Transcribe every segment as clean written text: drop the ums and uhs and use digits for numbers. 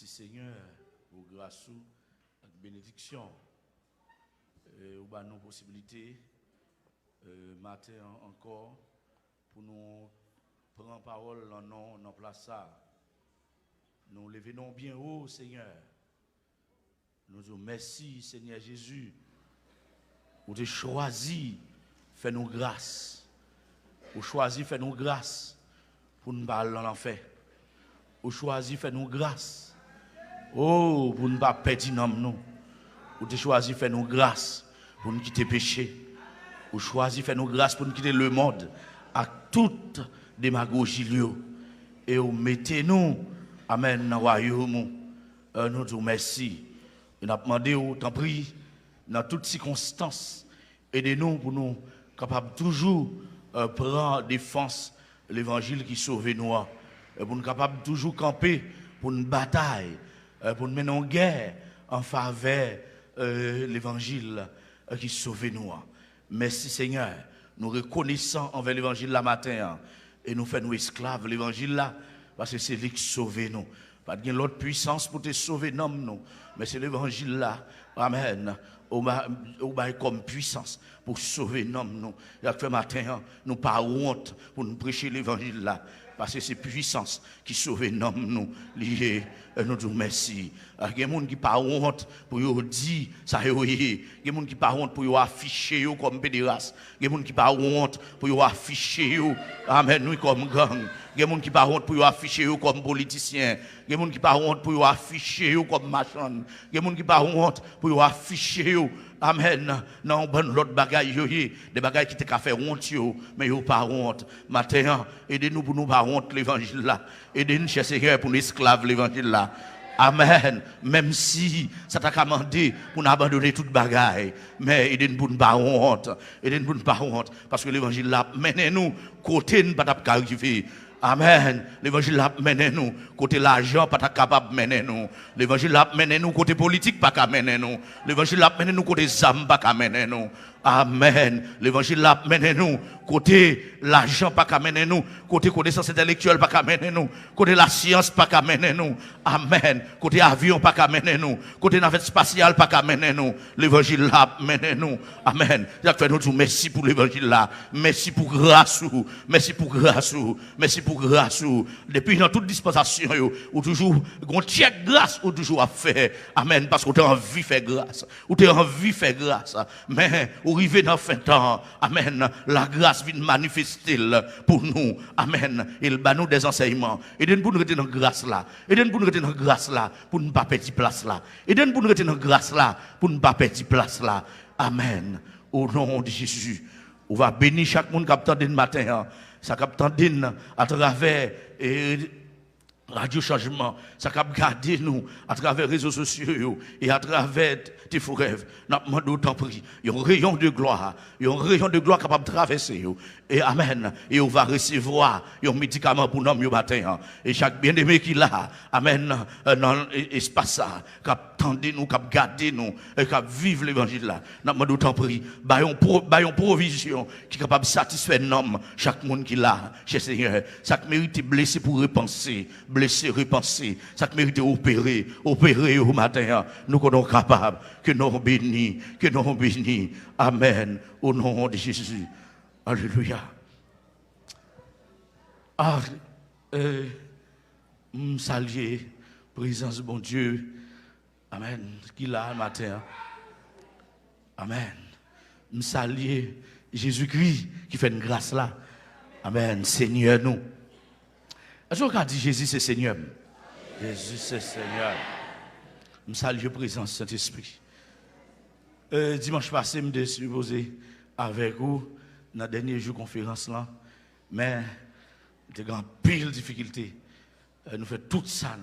Seigneur pour grâce et bénédiction. Ou bah nos possibilités matin encore pour nous prendre parole en nom dans place ça. Nous levons bien haut Seigneur. Nous disons merci Seigneur Jésus. Vous avez choisi faire nous grâce. Vous choisi faire nous grâce pour nous parler dans l'enfer. Vous choisi faire nous grâce. Oh, pour ne pas perdre nous. Vous avez choisi faire nous grâce pour nous quitter le péché. Vous choisi faire nous grâce pour nous quitter le monde à toute démagogie. Et vous mettez nous, amen, dans le royaume. Nous disons merci. Nous avons demandé, t'en prie, dans toutes circonstances, aidez-nous pour nous capables toujours prendre défense l'évangile qui sauve nous. Pour nous capables toujours camper pour une bataille, pour nous mener en guerre en faveur de l'évangile qui sauve nous. Merci Seigneur, nous reconnaissons envers l'évangile la matin et nous faisons nous esclaves l'évangile là parce que c'est lui qui sauve nous. Pas de l'autre puissance pour te sauver nous, mais c'est l'évangile là. Amen. Comme puissance pour sauver nous. Et ce matin, nous pas honte pour nous prêcher l'évangile là. Parce que c'est puissance qui sauve nous. Lié, nous disons merci. Il y a des gens qui n'ont pas honte pour dire ça. Il y a des gens qui n'ont pas honte pour afficher comme pédéraste. Il y a des gens qui n'ont pas honte pour afficher amen, nous comme gang. Il y a des gens qui n'ont pas honte pour afficher comme politiciens. Il y a des gens qui n'ont pas honte pour afficher comme machin. Il y a des gens qui n'ont pas honte pour afficher amen. Non, bon l'autre bagaille des bagailles qui te fait honte mais yo pas honte. Matin, aidez-nous pour nous pas honte l'évangile là. Aidez-nous chercher pour nous esclaves l'évangile là. Amen. Même si ça t'a commandé pour nous abandonner toute bagaille, mais aidez-nous pour nous pas honte. Aidez-nous pour nous pas honte parce que l'évangile là mène nous côté ne pas arriver. Amen. L'évangile là mène nous côté l'argent pas capable mener nous. L'évangile là mène nous côté politique pas capable mener nous. L'évangile là mène nous côté zam pas capable mener nous. Amen. L'évangile là mène nous côté l'argent pas capable mener nous, côté connaissance intellectuelle pas capable mener nous, côté la science pas capable mener nous. Amen. Côté avion pas capable mener nous, côté navette spatiale pas capable mener nous. L'évangile là mène nous. Amen. Fait nous merci pour l'évangile là. Merci pour grâce. Merci pour grâce. Merci pour grâce. Depuis dans toute dispensation, ou toujours, on tient grâce, ou toujours à faire. Amen. Parce qu'on a envie de faire grâce. Ou tu as envie de faire grâce. Mais, ou arriver dans la fin de temps. Amen. La grâce vient manifester pour nous. Amen. Il bat nous des enseignements. Et donne pour nous rester dans la grâce là. Et donne pour nous rester dans la grâce là. Pour ne pas perdre place là. Et donne pour nous rester dans la grâce là. Pour ne pas perdre place là. Amen. Au nom de Jésus. On va bénir chaque monde qui a attendu le matin. Ça capte à travers Radio Changement, ça capte garder nous à travers les réseaux sociaux et à travers tes faux rêves. Nous demandons autant prix. Il y a un rayon de gloire. Il y a un rayon de gloire capable de traverser. Et amen. Et on va recevoir un médicament pour nous matin. Et chaque bien-aimé qui l'a, amen, dans l'espace, cap tendez nous, cap garder nous, et cap vivre l'évangile là. Nous demandons autant prix. Bayon provision qui est capable de satisfaire l'homme, chaque monde qui l'a, chez Seigneur. Ça mérite blessé pour repenser. Blessé, repenser, ça te mérite opérer au matin, nous sommes capables, que nous bénis, amen, au nom de Jésus, alléluia. Saluer, présence de bon Dieu, amen, qui l'a le matin, amen, saluer Jésus-Christ qui fait une grâce là, amen, Seigneur nous. Est-ce qu'on a dit Jésus c'est Seigneur? Jésus c'est Seigneur. Je salue la présence du Saint-Esprit. Dimanche passé, je me suis supposé avec vous dans la dernière jour de conférence là. Mais il y a une pile de difficultés. Nous faisons tout ça.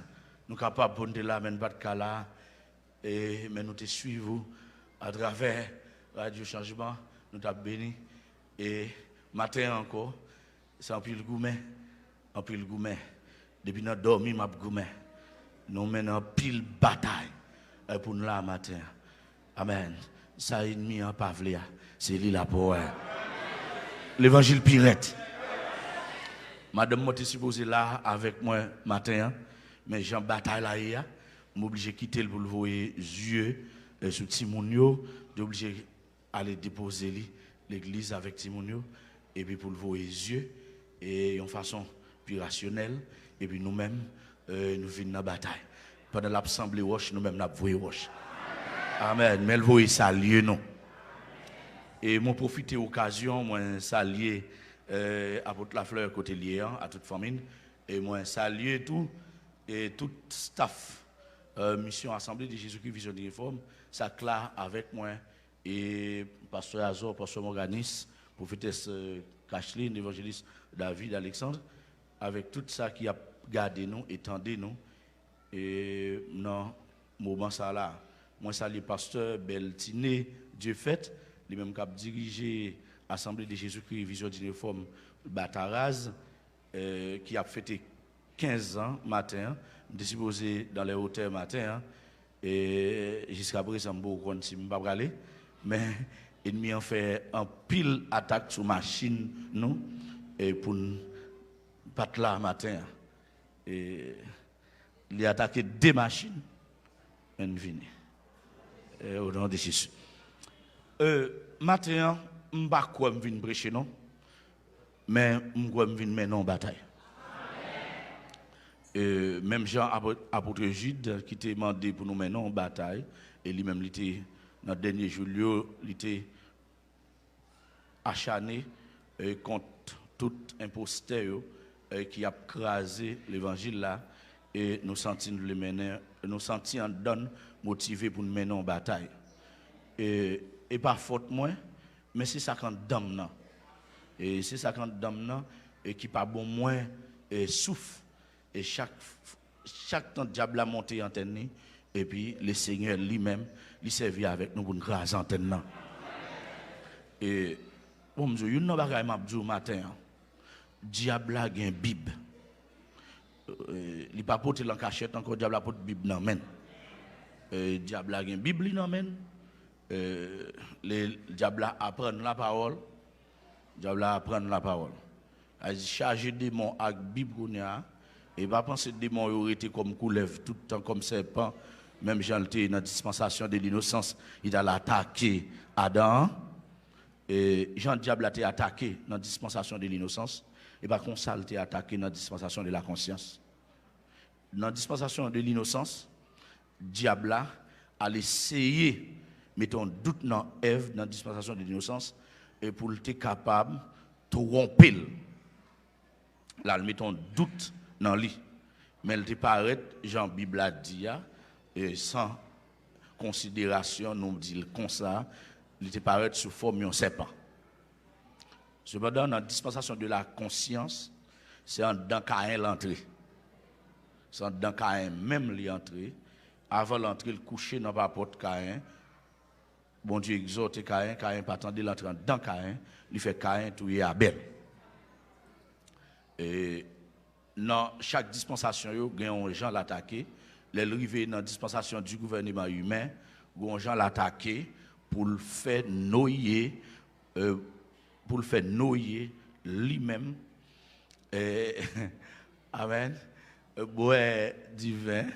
Nous sommes capables de là, mais pas de cas là. Mais nous te suivons à travers Radio Changement. Nous t'avons béni. Et matin encore, c'est un pile gourmet. En pile gourmet. Depuis nous dormi, m'a gourmet. Nous menons pile bataille pour nous là matin. Amen. Ça ennemi en pavléa, c'est lui la pour l'évangile pirate. Madame moi supposé là avec moi matin, mais j'en bataille là hier m'obligé quitter pour le voir yeux sur Timounio, d'obligé aller déposer l'église avec Timounio, et puis pour le voir yeux, et en façon plus rationnelle, et puis nous-mêmes, nous venons dans la bataille. Pendant l'assemblée Roche, nous-mêmes, nous avons Roche. Amen. Mais le voyez saluer non. Et moi profiter de l'occasion, moi saluer apôtre Lafleur côté lié à toute famille, et moi saluer tout et tout staff mission Assemblée de Jésus-Christ Vision de Réforme, ça clair avec moi et pasteur Azor, pasteur Morganis, prophétesse Kathleen, évangéliste David Alexandre, avec tout ça qui a gardé nous, étendé nous, et non, moment ça là, moi salue pasteur Beltiné, Dieu fait, lui-même qui a dirigé Assemblée de Jésus-Christ Vision de Réforme Bataraz, qui a fêté 15 ans matin, disposé dans les hauteurs matin, et jusqu'à présent, je ne sais pas aller, mais l'ennemi a fait un pile attaque sur machine, nous, et pour pas là matin, et il a attaqué 2 machines, et nous venons. Au nom de Jésus. Matin, je ne sais pas quoi je viens prêcher, non, mais je viens mener en bataille. Même Jean apôtre Jude qui était demandé pour nous mener en bataille, et lui-même, il était dans le dernier jour, il était acharné contre tout imposteur qui a crasé l'évangile là, et nous sentions le mener, nous sentions donne motivé pour nous mener en bataille. Et pas faute moins, mais c'est ça quand dame. Et c'est ça quand dame et qui pas bon moins souffle. Et chaque temps, le diable a monté antenne, et puis le Seigneur lui-même, il servit avec nous pour nous craser antenne. Et, bon, je dis, non, je m'a dit au matin, le diable a une Bible. Il n'a pas porté en cachette, encore le diable a porté la Bible dans la main. Le diable a une Bible dans la main. Le diable apprend la parole. Le diable apprend la parole. Il charge des démons avec la Bible. Et pas penser que les démons auraient été comme couleuvre, tout le temps comme serpent. Même Jean était dans la dispensation de l'innocence, il a attaqué Adam. Et Jean le diable a été attaqué dans la dispensation de l'innocence. Et par contre, ça a été attaqué dans la dispensation de la conscience. Dans la dispensation de l'innocence, le diable a essayé, mettons doute dans Ève, dans la dispensation de l'innocence, et pour être capable de tromper. Là, mettons doute dans lui. Mais elle te paraît, Jean Bible a dit, et sans considération, nous dit comme ça, il te paraît sous forme d'un serpent. Cependant, dans la dispensation de la conscience, c'est dans Caïn l'entrée. C'est dans Caïn même l'entrée. Avant l'entrée, le coucher dans la porte Caïn. Bon Dieu exhorte Caïn, Caïn pas attendre l'entrée dans Caïn, il fait Caïn tuer Abel. Et dans chaque dispensation, il y a un gens l'attaquer. Les arrivés dans la dispensation du gouvernement humain, il y a un gens l'attaquer pour le faire noyer, lui-même. Amen. Boire du vin,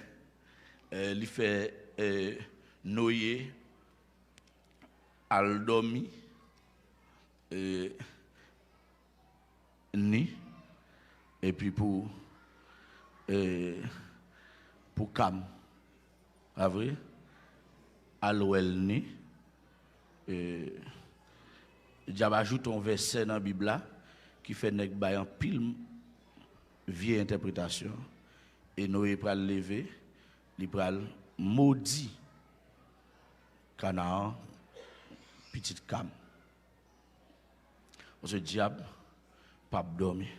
il fait noyer, al dormi, ni. Et puis pour Cam, vrai, Alwelni, Diable ajoute un verset dans la Bible qui fait nèg bay en pile vieille interprétation et Noé pral lever, il pral maudit Canaan, petite Cam. Parce que le diable pas dormir.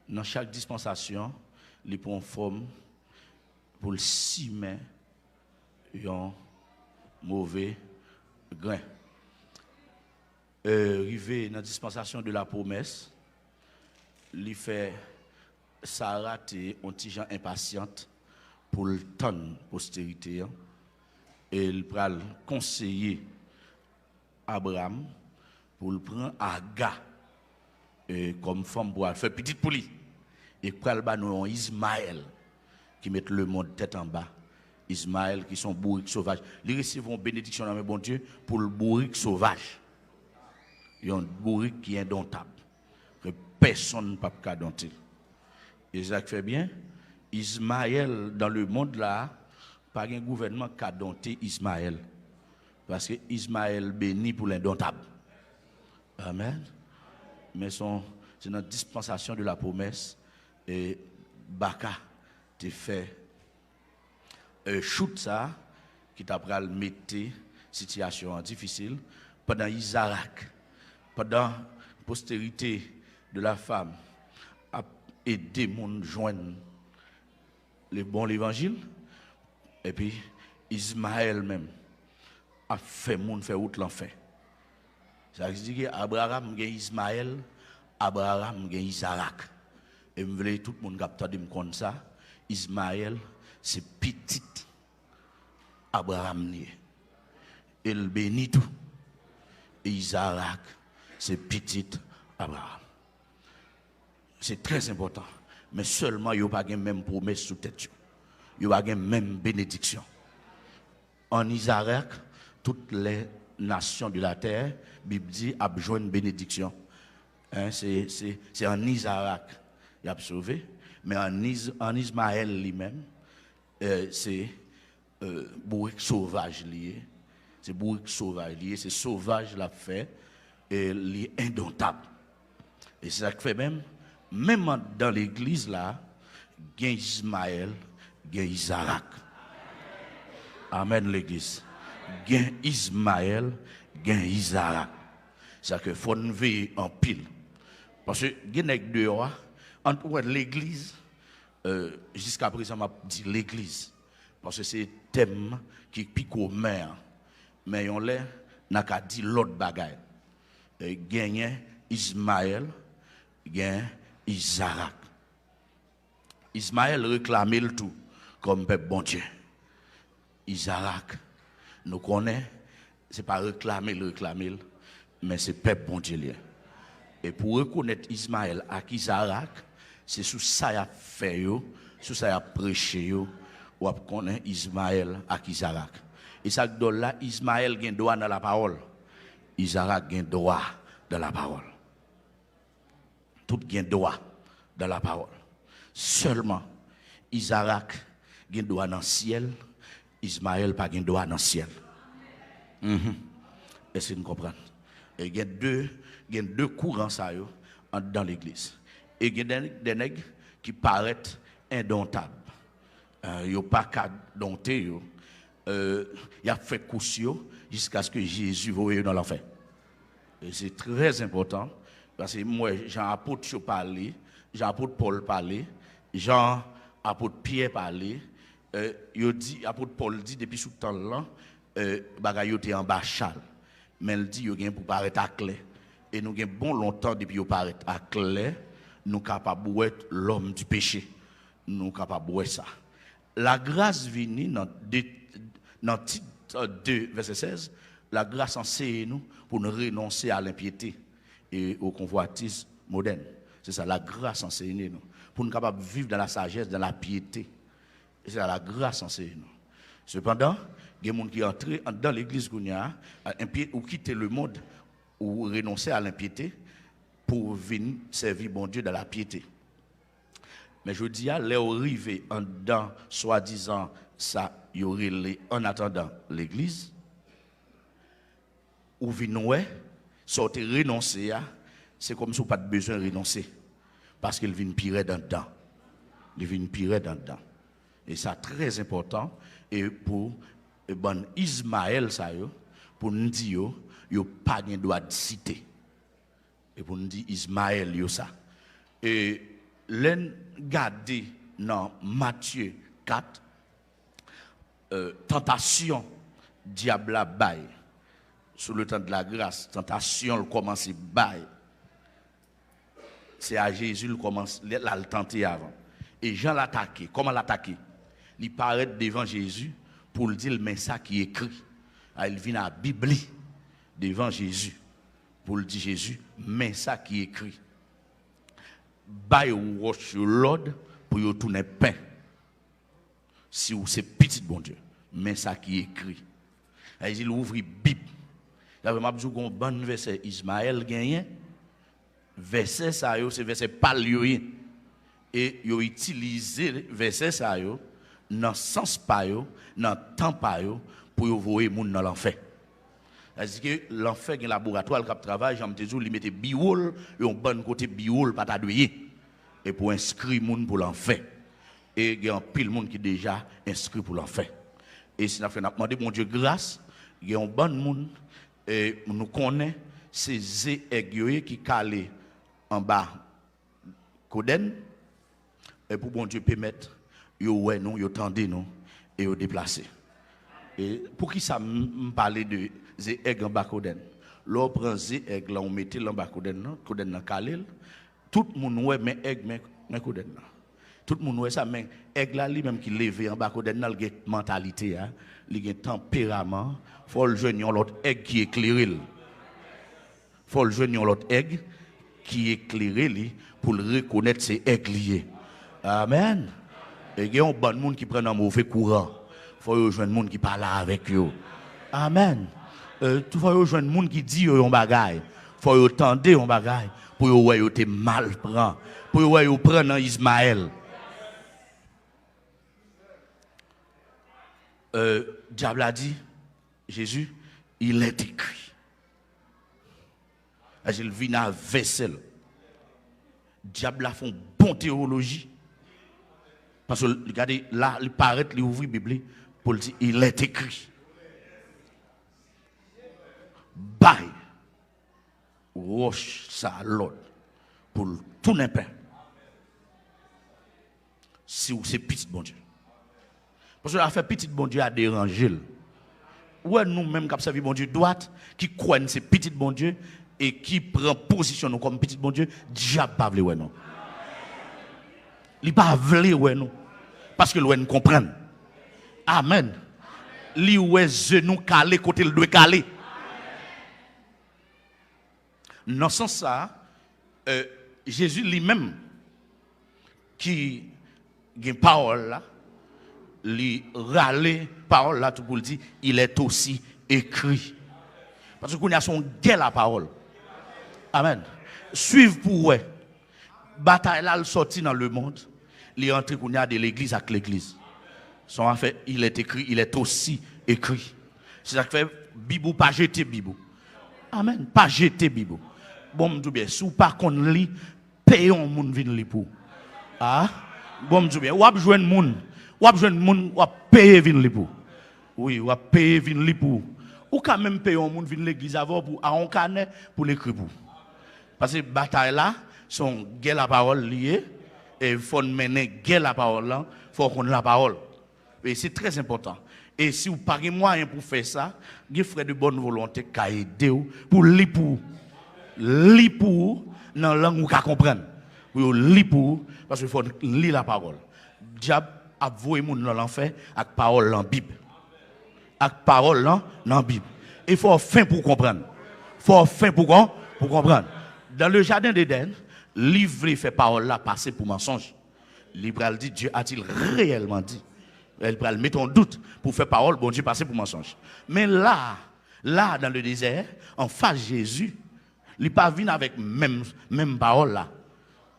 Dans chaque dispensation, il prend forme pour le cimer un mauvais grain. Arrivé dans la dispensation de la promesse, il fait Sarah un petit gens impatiente pour le temps postérité. Et il va conseiller Abraham pour le prendre Aga comme femme pour faire petite pour lui. Et pour le nous Ismaël qui mettent le monde tête en bas. Ismaël qui sont bourriques sauvages. Ils recevront bénédiction dans mes bon Dieu pour le bourrique sauvage. Il y a un bourrique qui est indomptable. Que personne ne peut pas dompter. Isaac fait bien. Ismaël, dans le monde là, pas un gouvernement qui a dompté Ismaël. Parce que Ismaël béni pour l'indomptable. Amen. Mais c'est notre dispensation de la promesse. Et Baka te fait shoot ça, qui t'a pris le mettre situation difficile pendant Isaac, pendant la postérité de la femme, a aidé mon joindre le bon l'évangile, et puis Ismaël même a fait mon faire outre l'enfer. Ça veut dire qu'Abraham gagne Ismaël, Abraham gagne Isaac. Et je veux tout le monde capte de me comme ça. Ismaël, c'est petit Abraham nié. Il bénit tout. Et Isaac, c'est petit Abraham. C'est très important. Mais seulement, il n'y a pas de même promesse sous tête. Il n'y a pas de même bénédiction. En Isaac, toutes les nations de la terre, la Bible dit, a besoin de bénédiction. Hein, c'est en Isaac, il a sauvé. Mais en Ismaël lui-même, c'est bourrique sauvage lié. C'est bourrique sauvage lié. C'est sauvage l'a fait et lié indomptable. Et c'est ça qui fait même dans l'église là, il y a Ismaël, il y a Isaac. Amen l'église. Il y a Ismaël, il y a Isaac. C'est-à-dire qu'il faut nous veiller en pile. Parce que il y a deux rois. Entre l'église, jusqu'à présent, m'a dit l'église. Parce que c'est un thème qui pique au maire. Mais on n'a qu'à dire l'autre bagaille. Gagné Ismaël, gagné Isaac. Ismaël réclamait le tout comme peuple bon Dieu. Isaac, nous connaissons, ce n'est pas réclamer, mais c'est peuple bon Dieu. Et pour reconnaître Ismaël à Isaac, c'est sous ça qu'il a fait, sous ça qu'il a prêché, ou à connaître Ismaël à Isaac. Et ça donne là, Ismaël a droit dans la parole. Isaac a droit dans la parole. Tout a droit dans la parole. Seulement, Isaac a droit dans le ciel, Ismaël n'a pas droit dans le ciel. Est-ce que vous comprenez? Et il y a deux courants ça, dans l'église. Et il y a des nègres qui paraissent indomptables. Il n'y a pas qu'à dompter. Il a fait coussion jusqu'à ce que Jésus voie dans l'enfer. Et c'est très important. Parce que moi, Jean-Apôtre parlé, Jean-Apôtre Paul parlé, Jean-Apôtre Pierre parlé. Apôtre Paul dit depuis ce temps-là, bagaille était en bas chal. Mais il dit qu'il pour paraître à clé. Et nous avons bon longtemps depuis qu'il paraît à clé, nous sommes capables de être l'homme du péché. Nous sommes capables de ça. La grâce vient dans titre 2, verset 16. La grâce enseigne nous pour nous renoncer à l'impiété et au convoitisme moderne. C'est ça, la grâce enseigne nous. Pour nous capables de vivre dans la sagesse, dans la piété. C'est la grâce enseigne nous. Cependant, il y a des gens qui entrent dans l'église ou quitter le monde ou renoncer à l'impiété pour venir servir bon Dieu dans la piété. Mais je dis à l'arrivée en dedans, soi-disant, ça, il y aurait en attendant l'église, ou venir, sortir renoncer, c'est comme si on n'a pas besoin de renoncer. Parce qu'il vient pire dans dedans. Il vient pire dans dedans. Et ça, très important. Et pour Ismaël, ça, pour nous dire, il n'y a pas de droit de citer. Et pour nous dire Ismaël, yo ça. Et l'en garder dans Matthieu 4, tentation, diable a bail. Sous le temps de la grâce, tentation, le commence à bail. C'est à Jésus le commence à le tenter avant. Et Jean l'attaqué. Comment l'attaquer? Il paraît devant Jésus pour lui dire mais ça qui est écrit. Il vient à la Bible devant Jésus pour lui dire Jésus mais ça qui est écrit. Bail ou roche l'ordre pour y tourner pain. si vous c'est petit bon Dieu, mais ça qui est écrit. Il ouvre Bible. Il y avait un bon verset Ismaël gagné. Verset ça c'est verset palioé et il a utilisé verset ça dans sens pas dans temps pas pour envoyer moun dans l'enfer. C'est-à-dire que l'enfer est un laboratoire qui travaille, j'aime te dire, il mettait biol et on bon côté biol pas t'adouiller et pour inscrire moun pour l'enfer. Et il y a un pile monde qui déjà inscrit pour l'enfer. Et si on a fait demander mon Dieu grâce, il y a un bon monde et nous connaît ces aiguilles qui calent en bas Coden et pour bon Dieu permettre yo ouais nous yo tendez nous et yo déplacer. Et pour qui ça me parler de ces aiguilles en bas Coden. L'on prend ces aiguilles on mettait en bas Coden dans calel tout le monde ouais mais aigle mais Coden. Tout le monde ouais ça mais aigle là lui même qui levé en bas Coden dans le mentalité hein, il a tempérament, faut le joindre l'autre aigle qui éclairé. Faut le joindre l'autre aigle qui éclairé pour le reconnaître ses aiguilles. Amen. Et il y a un bon monde qui prend un mauvais courant. Faut rejoindre monde qui parle avec eux. Amen. Tu faut rejoindre monde qui dit un bagaille. Faut entendre un bagaille pour ouais yo te mal prend. Pour ouais yo prendre Ismaël. Diable a dit, Jésus, il est écrit. Il vient à vaisselle. Diable a fait une bonne théologie. Parce que, regardez, là, il paraît, il ouvre la Bible pour dire, il est écrit. Bye. Roche ça l'autre pour tout n'importe. Si c'est petit bon Dieu. Parce que l'affaire petit bon Dieu a dérangé. Ouais, nous-mêmes qui servi bon Dieu droite, qui croient que c'est petit bon Dieu et qui prend position nous comme petit bon Dieu, diable pas vle ouais non. Il pas vle ouais non. Parce que nous comprend. Amen. Li ouais genou calé côté le doit calé. Dans ce sens ça, Jésus lui-même qui a parole là, lui râler parole là tout pour le dire, il est aussi écrit. Parce qu'on a son guet la parole. Amen. Suivre pour ouais. Bataille là sorti dans le monde, il est entré qu'on a de l'église avec l'église. Son affaire, il est écrit, il est aussi écrit. C'est ça que fait Bible pas jeter Bible. Amen. Pas jeter Bible. Bon m'dou bien, si ou pas qu'on lit, payons moun vin li pour. Ah, bon m'dou bien, ou ap joindre moun, ou ap payer vin li pour. Oui, ou ap payer vin li pour. Ou quand même payon moun vin l'église avant pour à on canet pour l'écrire pour. Parce que bataille là, son guerre la parole liée et faut mener guerre la parole là, faut qu'on la parole. Et c'est très important. Et si vous n'avez pas moyen pour faire ça, vous frère de bonne volonté qui aider pour lire pour dans la langue où vous comprenez. Pour lire pour parce qu'il faut lire la parole. Diable a voué moun dans l'enfer avec parole dans la Bible. Avec parole dans la Bible. Il faut fin pour comprendre. Il faut fin pour comprendre. Dans le jardin d'Éden, livre fait parole là passer pour mensonge. Libral dit Dieu a-t-il réellement dit? Elle va mettre en doute pour faire parole, bon Dieu passer pour mensonge. Mais là, dans le désert, en face de Jésus, il n'est pas venu avec même parole là.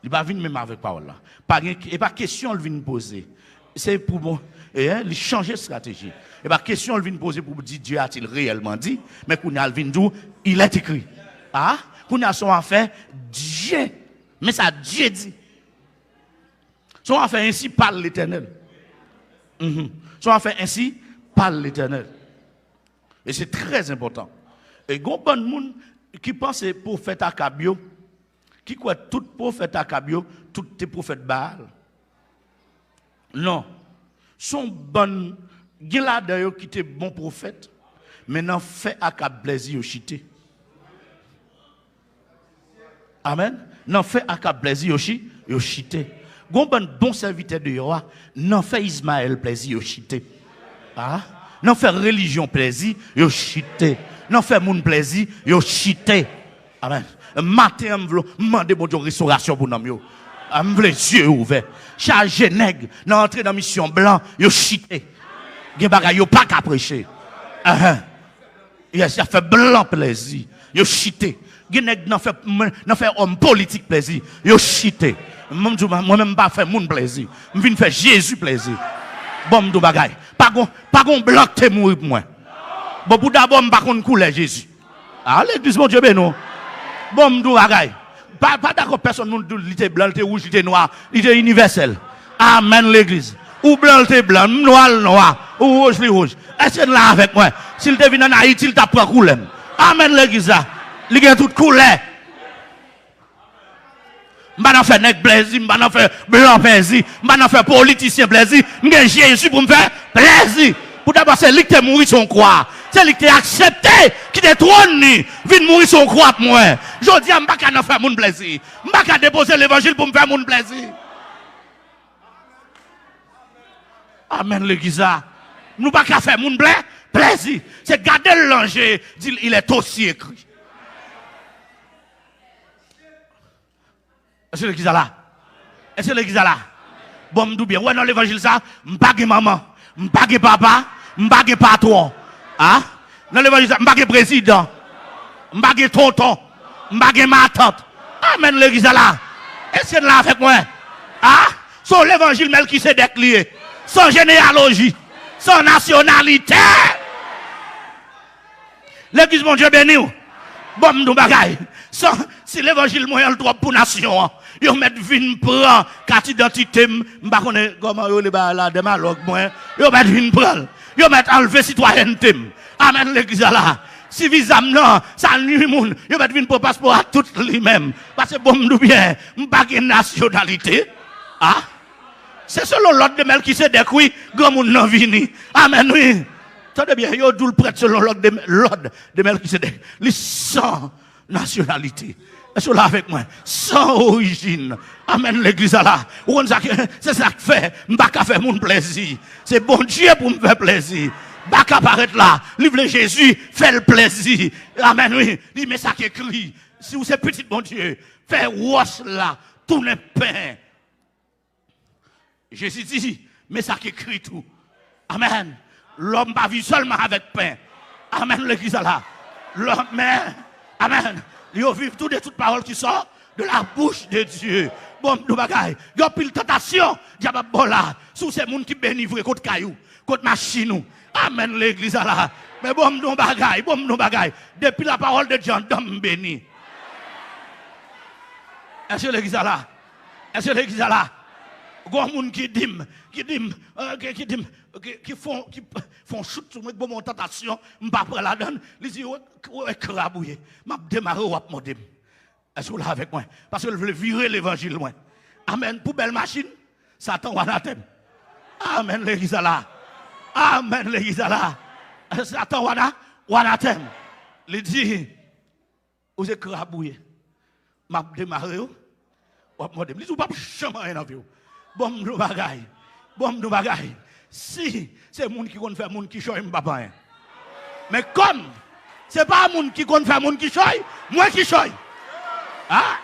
Il n'est pas venu même avec parole là. Et pas question, il vient poser. C'est pour bon, il changer de stratégie. Et pas question, il vient poser pour dire Dieu a-t-il réellement dit, mais qu'on a venu dire, il est écrit. Ah, qu'on a son affaire, Dieu. Mais ça, Dieu dit. Son affaire ainsi parle l'Éternel. Son affaire ainsi parle l'Éternel. Et c'est très important. Et gon bon monde qui pense prophète Akabio, qui croit tout prophète Akabio, tout tes prophètes Baal. Non. Son bon gila d'ailleurs qui était bon prophète, maintenant fait Akab plaisir au chité. Amen. Non fait Akab plaisir au chité. Gon bon serviteur de Yahweh, non fait Ismaël plaisir au chité. Ah, non fait religion plaisir au chité. Non fait moun plaisir au chité. Amen. Matin m'vlo demander bon Dieu restauration pour nous yo. Am vle yeux ouverts. Chargé nègre, dans entrer dans mission blanc, yo chité. Gen bagay yo pas qu'à prêcher. Yes, ça fait blanc plaisir. Yo chité. Gen nèg nan fait homme politique plaisir. Yo chité. Moi-même pas faire moun plaisir. M'vinn faire Jésus plaisir. Bon m'dou bagay. Pas gon blanc te mourir pour moi. Bon pour d'abord m'pa konn couleur Jésus. Ah l'église mon Dieu ben non. Bon m'dou bagay. Pas d'accord personne nous dit il était blanc, il était rouge, il était noir, il était universel. Amen l'église. Ou blanc, il était blanc, noir, ou rouge, il rouge. Est-ce que là avec moi? S'il te vient en Haïti, il t'a pris couleur. Amen l'église là. Il a toute couleur. M'ba nan fait nèg plaisir, m'ba nan fait blanc plaisir, m'ba nan fait politicien plaisir, m'gen Jésus pour me faire plaisir. Pour d'abord c'est lui qui mourir son croix. C'est lui qui a accepté qui te trône vient mourir son croix pour moi. Je dis m'ba ka nan faire mon plaisir. M'ba ka déposer l'évangile pour me faire mon plaisir. Amen l'église. Nous pas ka faire mon plaisir. C'est garder le danger, dit il est aussi écrit. Est-ce que l'église là? Est-ce que l'église là? Bon, m'dou bien. Ouais, dans l'évangile ça, m'pa ge maman, m'pa ge papa, m'pa ge patron. Ah? Dans l'évangile ça, m'pa ge président, m'pa ge tonton, m'pa ge ma tante. Amen l'église là. Est-ce que là avec moi? Ah? Son l'évangile Melchisédek lié, sans généalogie, sans nationalité. L'église mon Dieu béni. Bon, m'dou bagay. Si l'évangile moyen le droit pour nation, yo met vin prend carte d'identité, m'pa connait comment yo les la démalogue moi, yo met vin prend, yo met enlever citoyenneté. Amen l'église là. Si visam non, ça nuit moun, yo met vin pour passeport à tout lui-même parce que bon m'dou bien, m'pa gen nationalité. Ah? C'est selon l'ordre de Melchisédek oui, grand moun nan vini. Amen oui. Attendez bien, yo dou le prêtre selon l'ordre de Melchisédek. Li sans nationalité. Est-ce que là avec moi? Sans origine. Amen l'église là. C'est ça que fait. M'pa ka faire mon plaisir. C'est bon Dieu pour me faire plaisir. M'pa ka paraître là. Livre Jésus, fait le plaisir. Amen oui. Dis mais ça qui écrit. Si vous êtes petit bon Dieu, fait wash là. Tourne pain. Jésus dit, mais ça qui écrit tout. Amen. L'homme pas vivre seulement avec pain. Amen l'église là. L'homme, amen. Ils vivent toutes paroles qui sortent de la bouche de Dieu. Bon, nous bagaille. Ils ont pile tentation. Diable bon là. Sous ces gens qui bénivrent contre caillou, contre machine. Amen l'église là. Mais bon, nous bagaille. Bon, nous bagaille. Depuis la parole de Dieu, d'homme béni. Est-ce que l'église là? Est-ce que l'église là? Gon moun qui font chute sur moi bon mon tentation m'pa prendre la donne ils disent ouais crabouiller m'a démarrer ou m'a dem est-ce que là avec moi parce que je veux virer l'évangile loin amen pour belle machine Satan wanatem amen l'église là amen l'église là Satan wanatem il dit vous êtes crabouiller m'a démarrer ou m'a dem ils disent pas jamais rien en vie. Bon nous bagaille. Bon nous bagaille. Si c'est moun qui compte faire moun qui choy m'papa. Mais comme c'est pas moun qui compte faire moun qui choy, moi qui choy. Ah?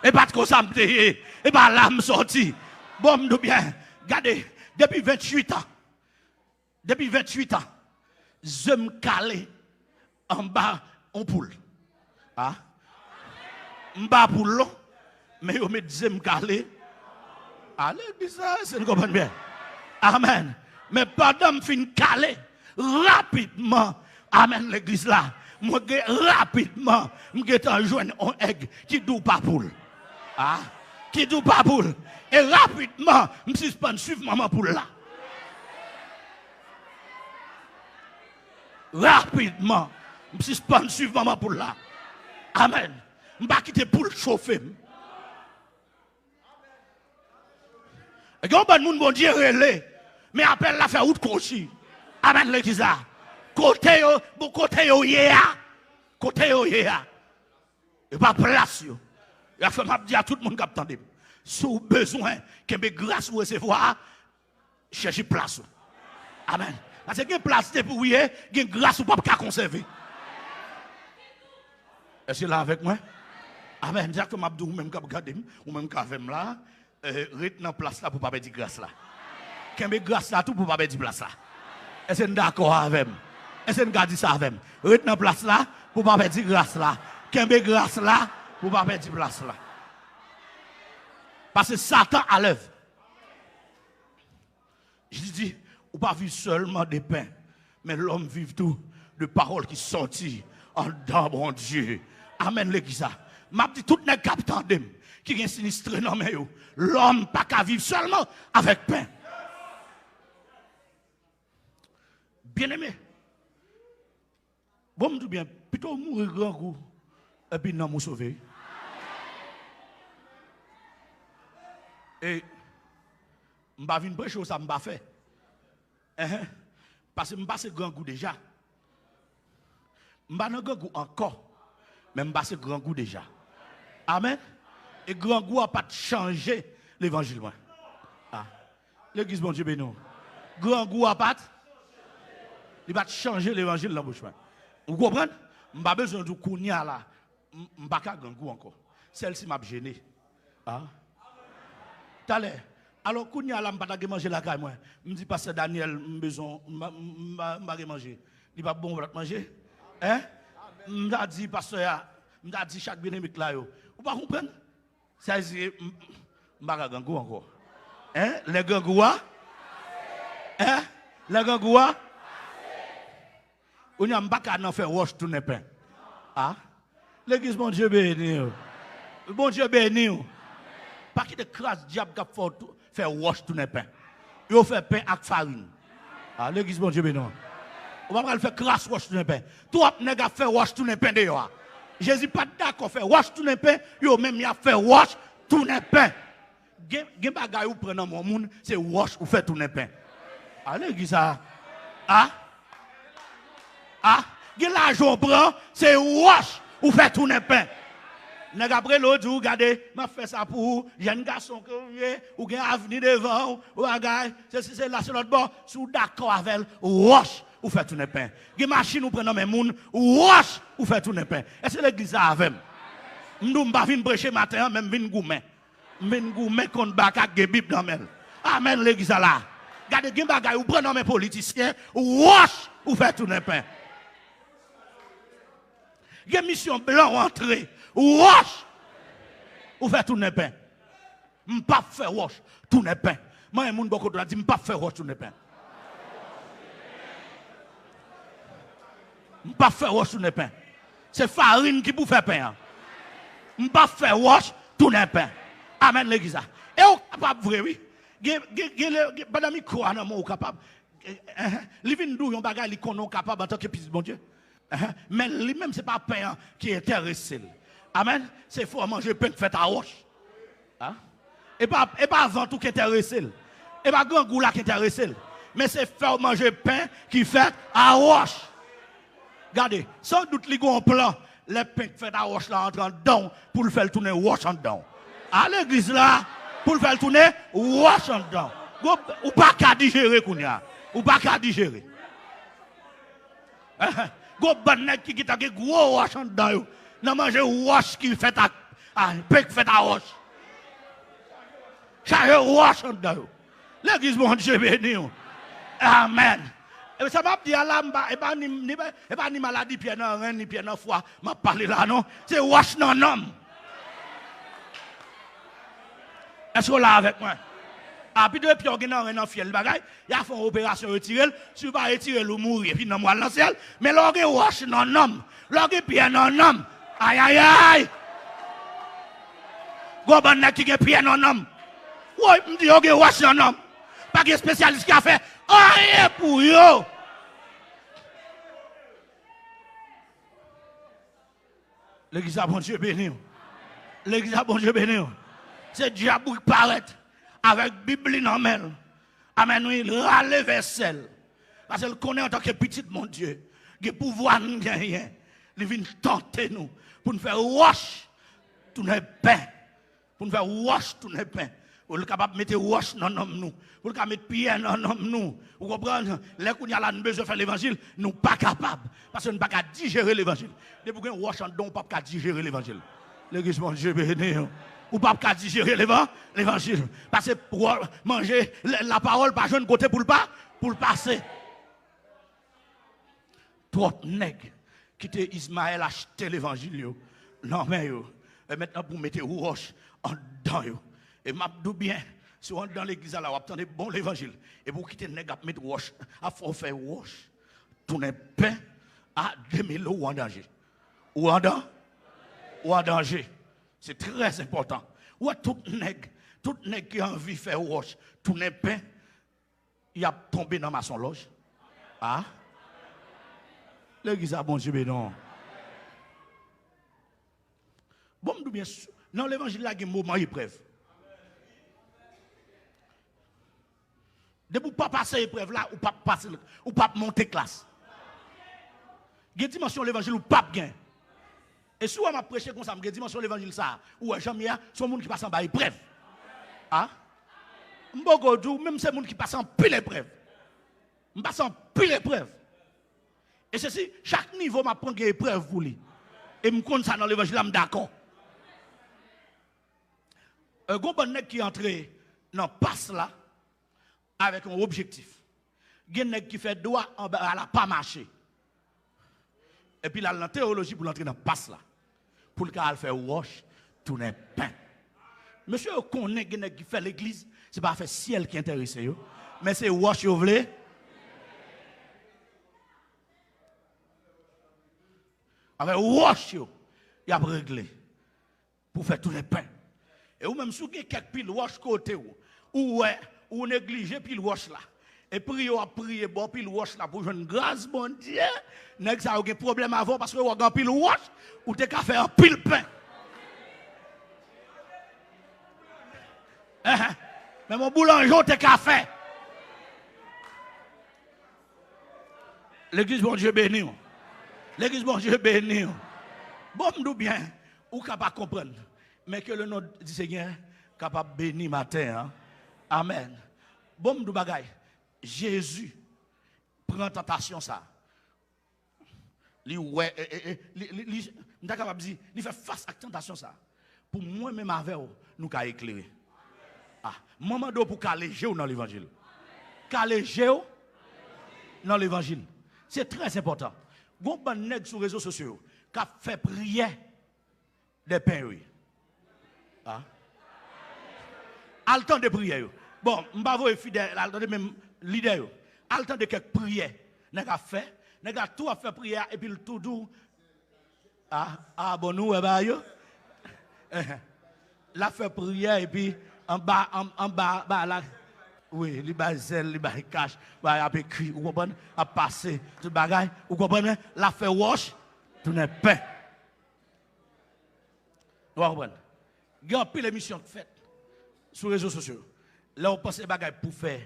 Et pas de ça me et pas là me sorti. Bon nous bien. Regardez, depuis 28 ans. Depuis 28 ans, je me calé en bas en poule. Ah? M'bas poule long. Mais vous me dites, me caler. Allez, bizarre, c'est une comprendre bien. Amen. Mais pendant que je finis caler, rapidement, amen l'église là, moi, rapidement, je vais joindre un aigle qui ne pas poule. Ah, qui ne pas poule. Et rapidement, je me suis suivre maman poule là. Rapidement, je me suis suivre maman poule là. Amen. Je ne vais pas quitter poule chauffer. Et quand on bon Dieu relé, mais appelle la faire route cochi. Amen l'église là. Côté yo yéa. Côté yo yéa. Et pas place yo. Il a fait m'a dire à tout le monde qui attend. Si vous avez besoin que mes grâces vous recevoir, cherchez place. Amen. Parce que place pour vous, il y a grâce ou pas qu'à conserver. Est-ce que là avec moi? Amen. Exactement, ou même quand regardez, ou même quand vous là, rete dans place là pour pas perdre grâce là. Quand vous grâce là tout pour pas perdre place là. Est-ce que vous d'accord avec moi? Est-ce que vous dit ça avec moi? Rete dans place là pour pas perdre grâce là. Quand vous grâce là pour pas perdre place là. Parce que Satan à l'œuvre. Je dis, ou pas vivre seulement de pain, mais l'homme vit tout de paroles qui sortent en dedans, mon Dieu. Amen, l'église. M'a dit tout n'est captant d'eux qui est sinistré dans mes yeux. L'homme pas qu'à vivre seulement avec pain. Bien aimé. Bon, me bien, plutôt mourir grand coup et puis non, me sauver. Et je ne vais pas prêcher ça, je ne vais pas faire. Parce que je passe grand goût déjà. Je ne vais pas grand goût encore. Mais je passe grand goût déjà. Amen. Et grand goût n'a pas changé l'évangile. Ah. L'église, bon Dieu, béni. Grand goût n'a pas changé l'évangile dans la bouche. Vous comprenez? Je n'ai pas besoin de kounia là. Je n'ai pas grand goût encore. Celle-ci m'a gêné. Ah. T'allez. Alors, quand il y a pas manger la caille, moi, je me dis, Pasteur Daniel, j'ai besoin de manger. Il pas bon pour manger. Hein? Je me dis, Pasteur, je me dis, chaque bien-aimé là, vous ne comprenez? Ça, c'est. Je ne pas gangou encore. Hein? Les gangouas? Hein? Les gangouas? On n'a pas faire wash tout le pain. Ah? L'église, bon Dieu béni. Bon Dieu béni. Pas qu'il de crasse diable qui fait wash tout le pain. Il fait pain avec farine. Ah, l'église, bon Dieu béni. On va pas faire crasse wash tout le pain. Tout le monde fait wash tout le pain d'ailleurs. Jésus pas d'accord faire wash tout le pain. Yo même il a fait wash tout le pain. Gen bagay ou prend mon monde, c'est wash ou fait tout le pain. Ah, l'église ça. Ah? Ah? Gen l'argent prend, c'est wash ou fait tout le pain. Après l'autre jour, regardez, m'a fait ça pour vous. Il y a un garçon ou un avenir devant, ou un gars, c'est là sur l'autre bord, sous d'accord avec wash ou fait tout le pain. Il y a une machine ou prend mes moun, wash ou fait tout le pain. Est-ce que l'église a avec? Je ne vais pas venir prêcher matin, même venir gourmet. Venir gourmet contre baka gebib dans mel. Amen, l'église là. Regardez, il y a un bagay ou prend mes politiciens, wash ou fait tout le pain. Il y a une mission blanc entrée. Wash! Ou fait tout le pain. Je ne pas faire wash tout le pain. Moi, je ne dis pas faire wash tout le pain. Je ne pas faire wash tout le pain. C'est farine qui peut faire pain. Je ne pas faire wash tout le pain. Amen, l'église. Et vous capable, vrai, oui. Pendant que croire dans moi, capable. Living do yon bagay li konon capable en tant que fils de bon Dieu. Mais lui-même, ce n'est pas pain qui est intéressé. Amen. C'est faut manger pain fait à roche. Hein? Et pas avant tout qui est intéressé. Et pas grand goût là qui est intéressé. Mais c'est faire manger pain qui fait à roche. Regardez, sans doute les gros plan, les pains qui fait à roche là entrent dedans pour le faire tourner roche en dedans. À l'église là, pour le faire tourner roche en dedans. Ou pas qu'à digérer kounya. Ou pas qu'à digérer. Go bonnet qui a gros roche en dedans. Non manger roche qui fait à pain qui fait à roche. Charge roche en dedans. L'église bon Dieu béni. Amen. Et ça m'a dit à l'amba, et pas ni maladie, pied dans rein, ni pied dans foie, m'a parlé là, non? C'est wash non homme. Est-ce que là avec moi? Ah, puis depuis on a un fiel bagay, il a fait une opération retirer, tu vas retirer le mourir puis dans moi dans ciel, mais l'orgue wash non homme, l'orgue pied non homme. Aïe aïe aïe. Go ban qui get pied non homme. Ouais, me dit l'orgue wash non homme. Pas de spécialiste qui a fait rien pour yo. L'église a bon Dieu béni. L'église a bon Dieu béni. C'est diable qui paraît avec Bible dans main. Amen, il râle vaisselle. Parce qu'elle connaît en tant que petite mon Dieu, qui pouvoir nous gagner. Il vient tenter nous pour nous faire wash tous les pains. Pour nous faire wash tous les pains. Pour nous capable de mettre wash dans nos nous. Pour nous mettre pied dans nos nous. Vous comprenez? Les qu'on y a là, nous besoin de faire l'évangile, nous pas capables. Parce que nous ne pouvons pas digérer l'évangile. Depuis qu'on wash en don, nous ne pouvons pas digérer l'évangile. L'église, mon Dieu, béni. Ou pas qu'à digérer l'évangile. Parce que pour manger la parole, pas jeune côté pour le passer. Trop nègres qui te Ismaël acheté l'évangile. Non, mais et maintenant pour mettre roche en dedans. Et m'a dit bien, si on dans l'église là, on attendez bon l'évangile. Et pour quitter nègre, mettre roche, il faut faire roche. Tourner pain à 2000 euros en danger. Ou en danger. C'est très important. Ou tout nègre qui a envie de faire roche, tourner pain, il a tombé dans ma son loge. Ah? L'église a bon Dieu, mais non. Bon, bien sûr. Dans l'évangile, il y a un moment épreuve. Depuis pas passer épreuve là, ou pas monter classe. Il y a une dimension de l'évangile ou pas bien. Et si on m'a prêché comme ça, il y a une dimension de l'évangile ça, ou jamais, c'est un monde qui passe en bas épreuve. Ah? Même c'est un monde qui passe en pile épreuve. Je passe en pile épreuve. Et ceci, chaque niveau m'a prendre une épreuve pour lui. Et je compte ça dans l'évangile, je suis d'accord. Un bon nèg qui entre dans passe là avec un objectif. Un nèg qui fait droit en bas, elle n'a pas marché. Et puis là, dans la théologie pour l'entrer dans passe là. Pour le cas, faire wash, tourner pain. Monsieur, connaît un nèg qui fait l'église, ce n'est pas faire ciel qui intéresse, mais c'est wash, vous voulez. Avec wash, il a réglé pour faire tourner pain. Et ou même si vous avez quelques piles wash côté ou négligez pile wash là. Et priez à prier bon pile wash là pour jouer une grâce bon Dieu. Nèg ça a aucun problème avant parce que vous avez pile wash ou t'es qu'à faire un pile pain. Mais mon boulanger t'es qu'à faire. L'église bon Dieu béni. L'église bon Dieu béni. Bon nous bien ou capable comprendre. Mais que le nom du Seigneur capable de bénir matin. Hein? Amen. Bon, nous bagaille. Jésus prend tentation ça. Il fait face à la tentation ça. Pour moi même avec vous, nous avons éclairé. Ah, moment d'eau pour caléger dans l'évangile. Caléger dans l'évangile. C'est très important. Gon ban nèg sur les réseaux sociaux qui a fait prière des pains. Ah. Al temps de prière. Bon, m'bavo est fidèle, al temps de même leader. Al temps de quelques prières. Nèg a fait, nèg a tout a fait prière et puis le tout doux. Ah bon nous bah yo. La fait prière et puis en bas là. Oui, li ba zel, li ba cash, ba a écrit, vous comprenez, a passé tout bagaille, vous comprenez, la fait wash, tout n'est pain. Vous comprenez? Il y a un peu d'émissions faites sur les réseaux sociaux. Là, on pense bagaille pour faire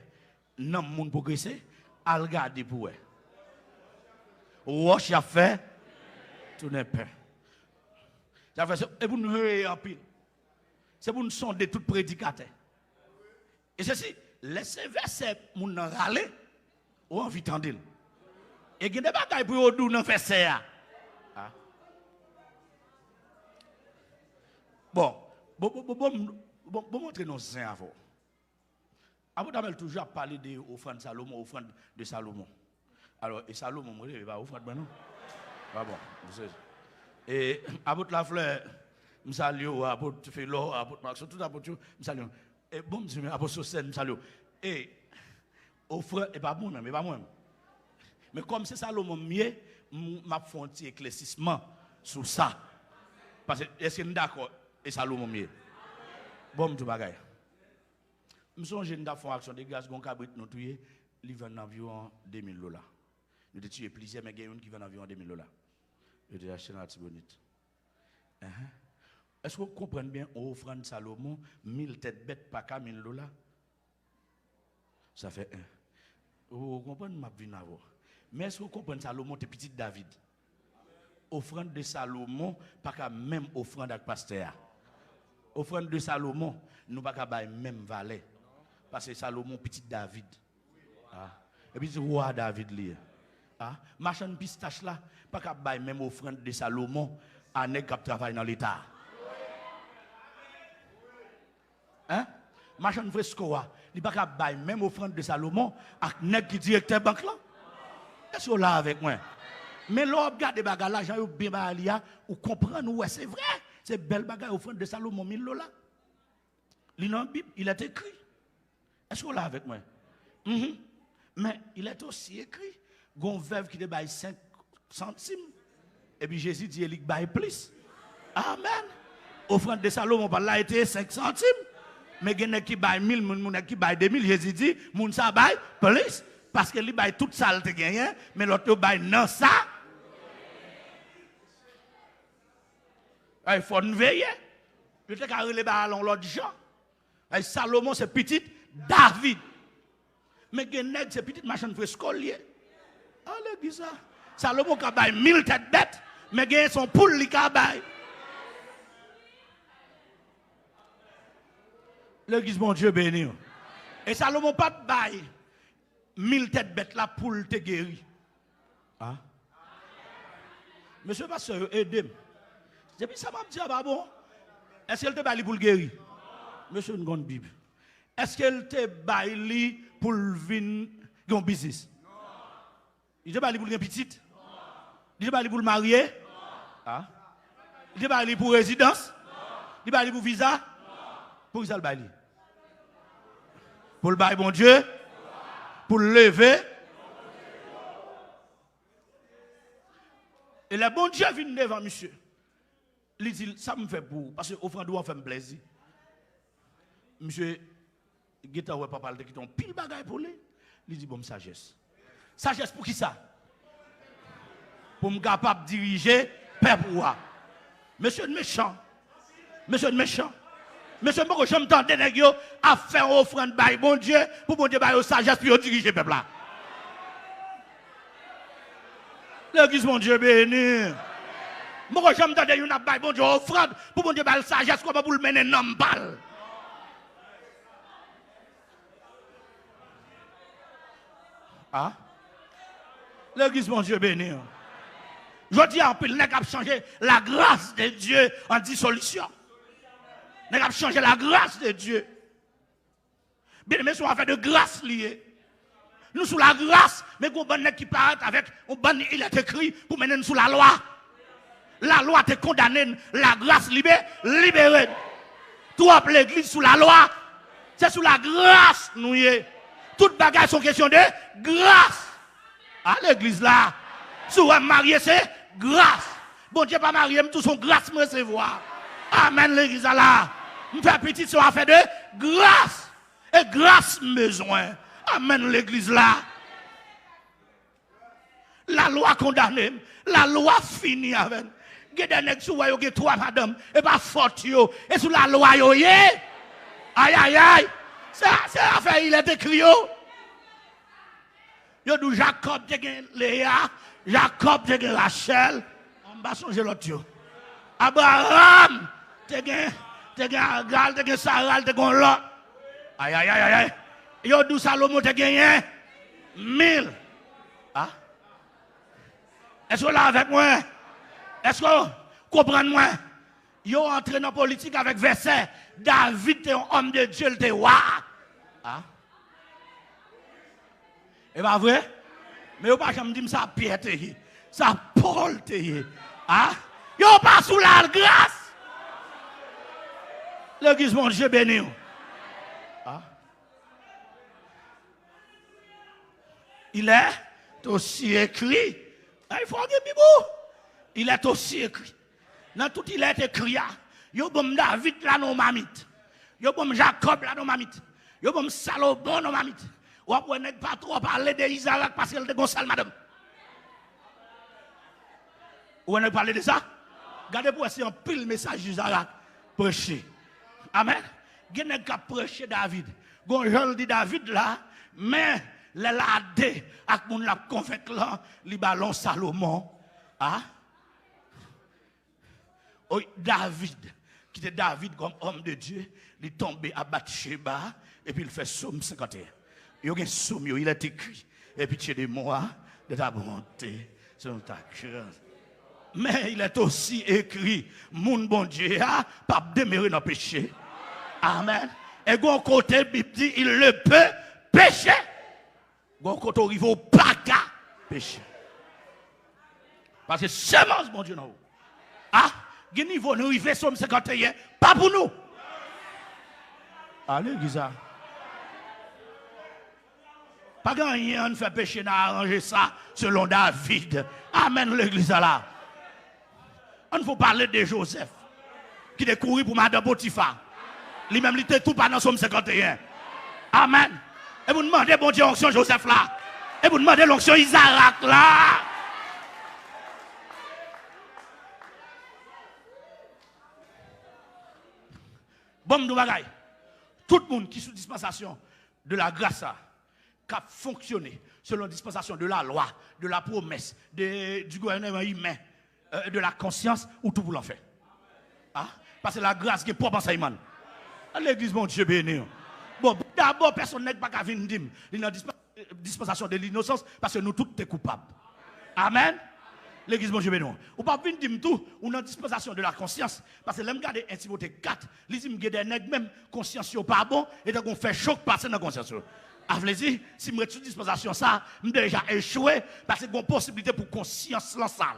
non monde progresser, à regarder pour eux. Wash a fait, tout n'est pain. Et vous nous en pile. C'est pour nous sonder tout prédicateur. Et ceci, laissez verser moun nan râler ou envie tendre. Et il y a des bagailles pour vous dans verset. Bon, montrer nos saints avant. Abu Damel toujours parlé de offrande Salomon, offrande de Salomon. Alors, et Salomon, il va offrande maintenant. Ah bon, et Abu la fleur, je salue, Abu Philo, Abu Max, tout Abu, je salue. Et bon, je me apôtre scène, salut. Et offre et pas bon, mais pas moi. Mais comme c'est Salomon mieux, m'a fait un petit éclaircissement sur ça. Parce que est-ce que nous d'accord et Salomon mieux. Bon, tout bagaille. Je songe que nous avons fait une action de grâce, nous avons tué, il vend environ $2000. Nous avons tué plusieurs, mais il y a une qui vend environ $2000. Nous avons acheté dans la Tibonite. Est-ce que vous comprenez bien, on offre Salomon 1000 têtes bêtes par cas $1000? Ça fait 1. Vous comprenez ma vie n'avons. Mais est-ce que vous comprenez Salomon, c'est petit David? Offrande de Salomon, pas qu'à même offrande avec pasteur. Offrande de Salomon, nous pas qu'à même valet. Parce que Salomon, petit David. Et puis c'est roi David lié. Machin pistache là, pas qu'à même offrande de Salomon, à nèg qui travaille dans l'État. Machin fresco, il n'y a pas même offrande de Salomon avec nèg qui directeur banque là. Est-ce que là avec moi? Mais là, regarde des bagages là, j'en ai bien balia, ou comprendre, ouais, c'est vrai. C'est belle bagaille offrande de Salomon, 1000 $. Il dans la Bible, il est écrit. Est-ce que là avec moi? Mais il est aussi écrit, gon veuve qui te baille 5 centimes. Et puis Jésus dit, il baille plus. Amen. Offrande de Salomon, par là, était 5 centimes. Mais il y a qui baille 1000, moun qui baille 2000. Jésus dit, moun ça baille plus. Parce que lui baille toute ça, te gagné, mais l'autre baille non ça. Il faut nous veiller. Peut-être qu'à relever l'autre gens. Salomon, c'est petit David. Mais Genèg, c'est petit machin frescolier. Allez, dis ça. Salomon a baillé 1000 têtes bêtes, mais il a son poule qui a baillé. L'église, mon Dieu béni. Et Salomon pas baillé 1000 têtes bêtes, la poule te guéri. Ah? Monsieur pasteur, aidez-moi. Depuis ça m'a dit, ah bon, est-ce qu'elle te baille pour le guérir? Monsieur, une grande Bible. Est-ce qu'elle te baille pour venir dans business? Non. Il te baille pour le petit? Non. Il te baille pour le marier? Non. Ah? Il te baille pour résidence? Non. Il te baille pour visa? Non. Pour ça le baille? Pour le bail, bon Dieu? Non. Pour le lever? Et le bon Dieu vient devant monsieur. Il dit, ça me fait pour, parce que offrande doit faire plaisir. Monsieur, Guetta ouais papa qui ton pile bagaille pour lui. Il dit bon sagesse. Sagesse pour qui ça? Pour me capable de diriger peuple. Monsieur de méchant. Monsieur de méchant. Monsieur moi je m'entends nèg yo à faire offrande bail bon Dieu pour bon Dieu bail sagesse pour diriger peuple là. L'église mon Dieu béni. Moi je m'entends yon a bail bon Dieu offrande pour bon Dieu bail sagesse comment pour le mener non balle. Ah? L'église, mon Dieu béni. Je dis en pile, n'a changé la grâce de Dieu en dissolution. N'a changé la grâce de Dieu. Bien, mais sont affaire de grâce liée. Nous sous la grâce, mais qu'on bonne qui paraît avec un bon il est écrit pour mener nous sous la loi. La loi te condamné, la grâce libérée. Toi, l'église sous la loi, c'est sous la grâce nous y est. Toutes bagages sont question de grâce. À l'église là, si vous êtes marié, c'est grâce. Bon Dieu pas marié, mais tout son grâce me recevoir. Amen l'église là. Me fait petit sur affaire de grâce. Et grâce besoin. Amen l'église là. La loi condamnée, la loi finie avec. Gede nek sou yo ge trois madame et pas faute yo et sous la loi yo yé. Aïe aïe aïe. C'est affaire il est écrit yo. Yo dou Jacob te gen Léa, Jacob te gen Rachel, on va changer l'autre yo. Abraham te gen Agal, te gen Sarah, te gen Lot. Aïe aïe aïe aïe. Yo dou Salomon te gen 1000. Ah? Est-ce que là avec moi? Est-ce que vous comprenez moi? Yo entré dans la politique avec verset David est un homme de Dieu, le roi. Ah? Et pas vrai? Mais vous pas jamais dire ça Pierre te ça Paul te ah? Yo pas sous la grâce. L'église mon Dieu béni. Ah? Il est aussi écrit. Il faut que Bible. Il est aussi écrit. Dans tout il est écrit. Yo bon David là non mamite. Yo bon Jacob là non mamite. Yo bon Salomon non mamite. Ou après n'est pas trop parler de Isaac parce qu'elle est gonçale madame. Ou n'est parler de ça? Regardez pour essayer un pile message d'Isaac prêcher. Amen. Gen nèg ka prêcher David. Gon Jean dit David là, mais les ladé ak moun la convaincre là, li ballon Salomon. Ah? Oh, David, qui était David comme homme de Dieu, il est tombé à Bathsheba et puis il fait Somme 51. Il y a un somme, il est écrit. Et pitié de moi, de ta bonté, sur ta grâce. Mais il est aussi écrit, mon bon Dieu, pas demeurer dans le péché. Amen. Et bon côté, Bible dit, il ne peut pécher. Bon côté, il ne faut pas pécher. Parce que semence, mon Dieu, non. Ah, il niveau nous, il fait somme 51, pas pour nous. Allez, Giza. Pas rien, on fait pécher, on a arrangé ça selon David. Amen, l'église là. On ne faut parler de Joseph, qui est couru pour Madame Potiphar. Lui-même, il était tout pas dans somme 51. Amen. Et vous demandez, bon Dieu, l'onction Joseph là. Et vous demandez l'onction Isaac là. Bon, nous bagaille. Tout le monde qui est sous dispensation de la grâce qui a fonctionné selon la dispensation de la loi, de la promesse, du gouvernement humain, de la conscience, ou tout pour l'en faire. Ah? Parce que la grâce qui est propre enseignement. L'église, mon Dieu béni. Bon, d'abord, personne n'est pas qu'à venir dire, il y a une dispensation de l'innocence parce que nous tous sommes coupables. Amen. L'église, mon Dieu béni. Ou pas venir dire tout, ou dans dispensation de la conscience. Parce que l'homme garde 1 Timothée 4, les hommes qui ont même conscience pas bon, et donc on fait choc passer dans la conscience. Avez-vous si je suis sous disposition ça, je déjà échoué parce que j'ai une possibilité pour conscience la salle.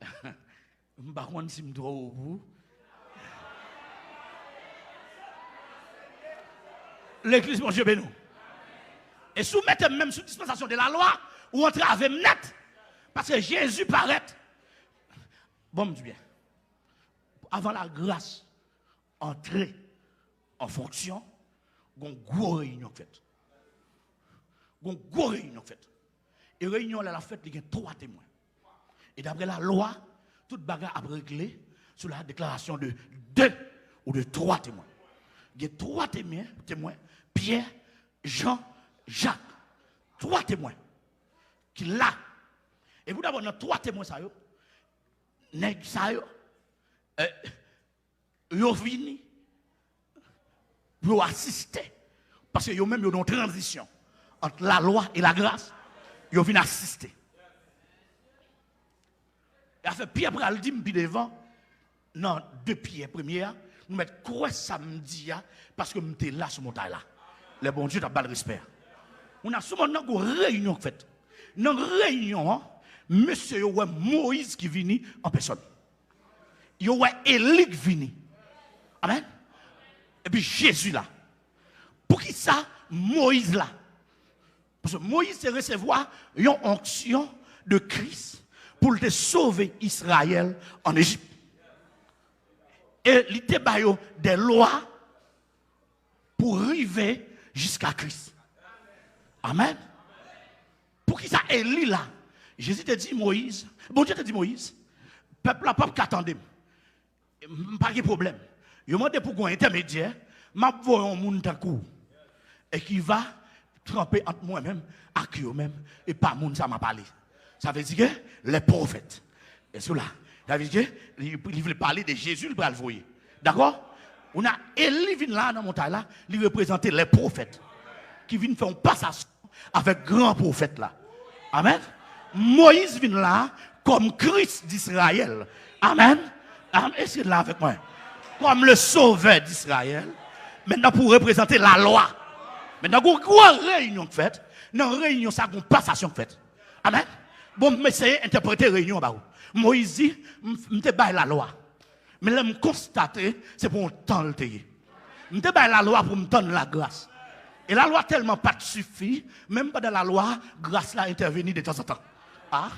Je ne sais pas si je dois au bout. L'église, mon Dieu, béni. Et soumettez même sous dispensation de la loi, ou entrez avec net. Parce que Jésus paraît. Bon, me dis bien. Avant la grâce, entrer en fonction, il y a une grosse réunion faite. Il y a une grosse réunion faite. Et réunion là, la fête, il y a 3 témoins. Et d'après la loi, toute bagarre a réglé sur la déclaration de 2 ou de 3 témoins. Il y a 3 témoins, Pierre, Jean, Jacques. 3 témoins qui là. Et vous d'abord, dans 3 témoins, ça y est, ça y est, ils viennent pour assister. Parce qu'ils ont même une transition entre la loi et la grâce. Ils viennent assister. Et fait Pierre pral dit puis devant non 2 Pierre première nous mettre quoi samedi parce que m'étais là sur montagne là. Le bon Dieu t'a pas le respect. On a souvent une réunion faite. Dans réunion monsieur Moïse qui vient en personne. Yo Élie qui vient. Amen. Et puis Jésus là. Pour qui ça Moïse là? Parce que Moïse se recevoir une onction de Christ pour te sauver Israël en Égypte. Et il te baille des lois pour arriver jusqu'à Christ. Amen. Pour qui ça Élie là? Jésus te dit Moïse, bon Dieu te dit Moïse, peuple la peuple qui attendait. Pas de problème. Je demande pour un intermédiaire, m'a voyé un monde takou et qui va tremper entre moi-même et eux-même et pas monde ça m'a parlé. Ça veut dire que les prophètes. Et cela, ça veut dire qu'il voulait parler de Jésus, il va le voir. D'accord? On a Élie là dans mon montagne là, il représente les prophètes qui viennent faire une passation avec grand prophète là. Amen. Moïse vient là comme Christ d'Israël. Amen. Est-ce que là avec moi? Comme le sauveur d'Israël. Maintenant pour représenter la loi. Maintenant pour une réunion faite, dans la réunion ça une passation faite. Amen. Bon, je vais essayer d'interpréter la réunion. Moïse dit, je te baille la loi. Mais là, je constate, c'est pour me tendre le pays. Je te baille la loi pour me tendre la grâce. Et la loi tellement pas suffit, même pas dans la loi, grâce là intervenir de temps en temps. Ah,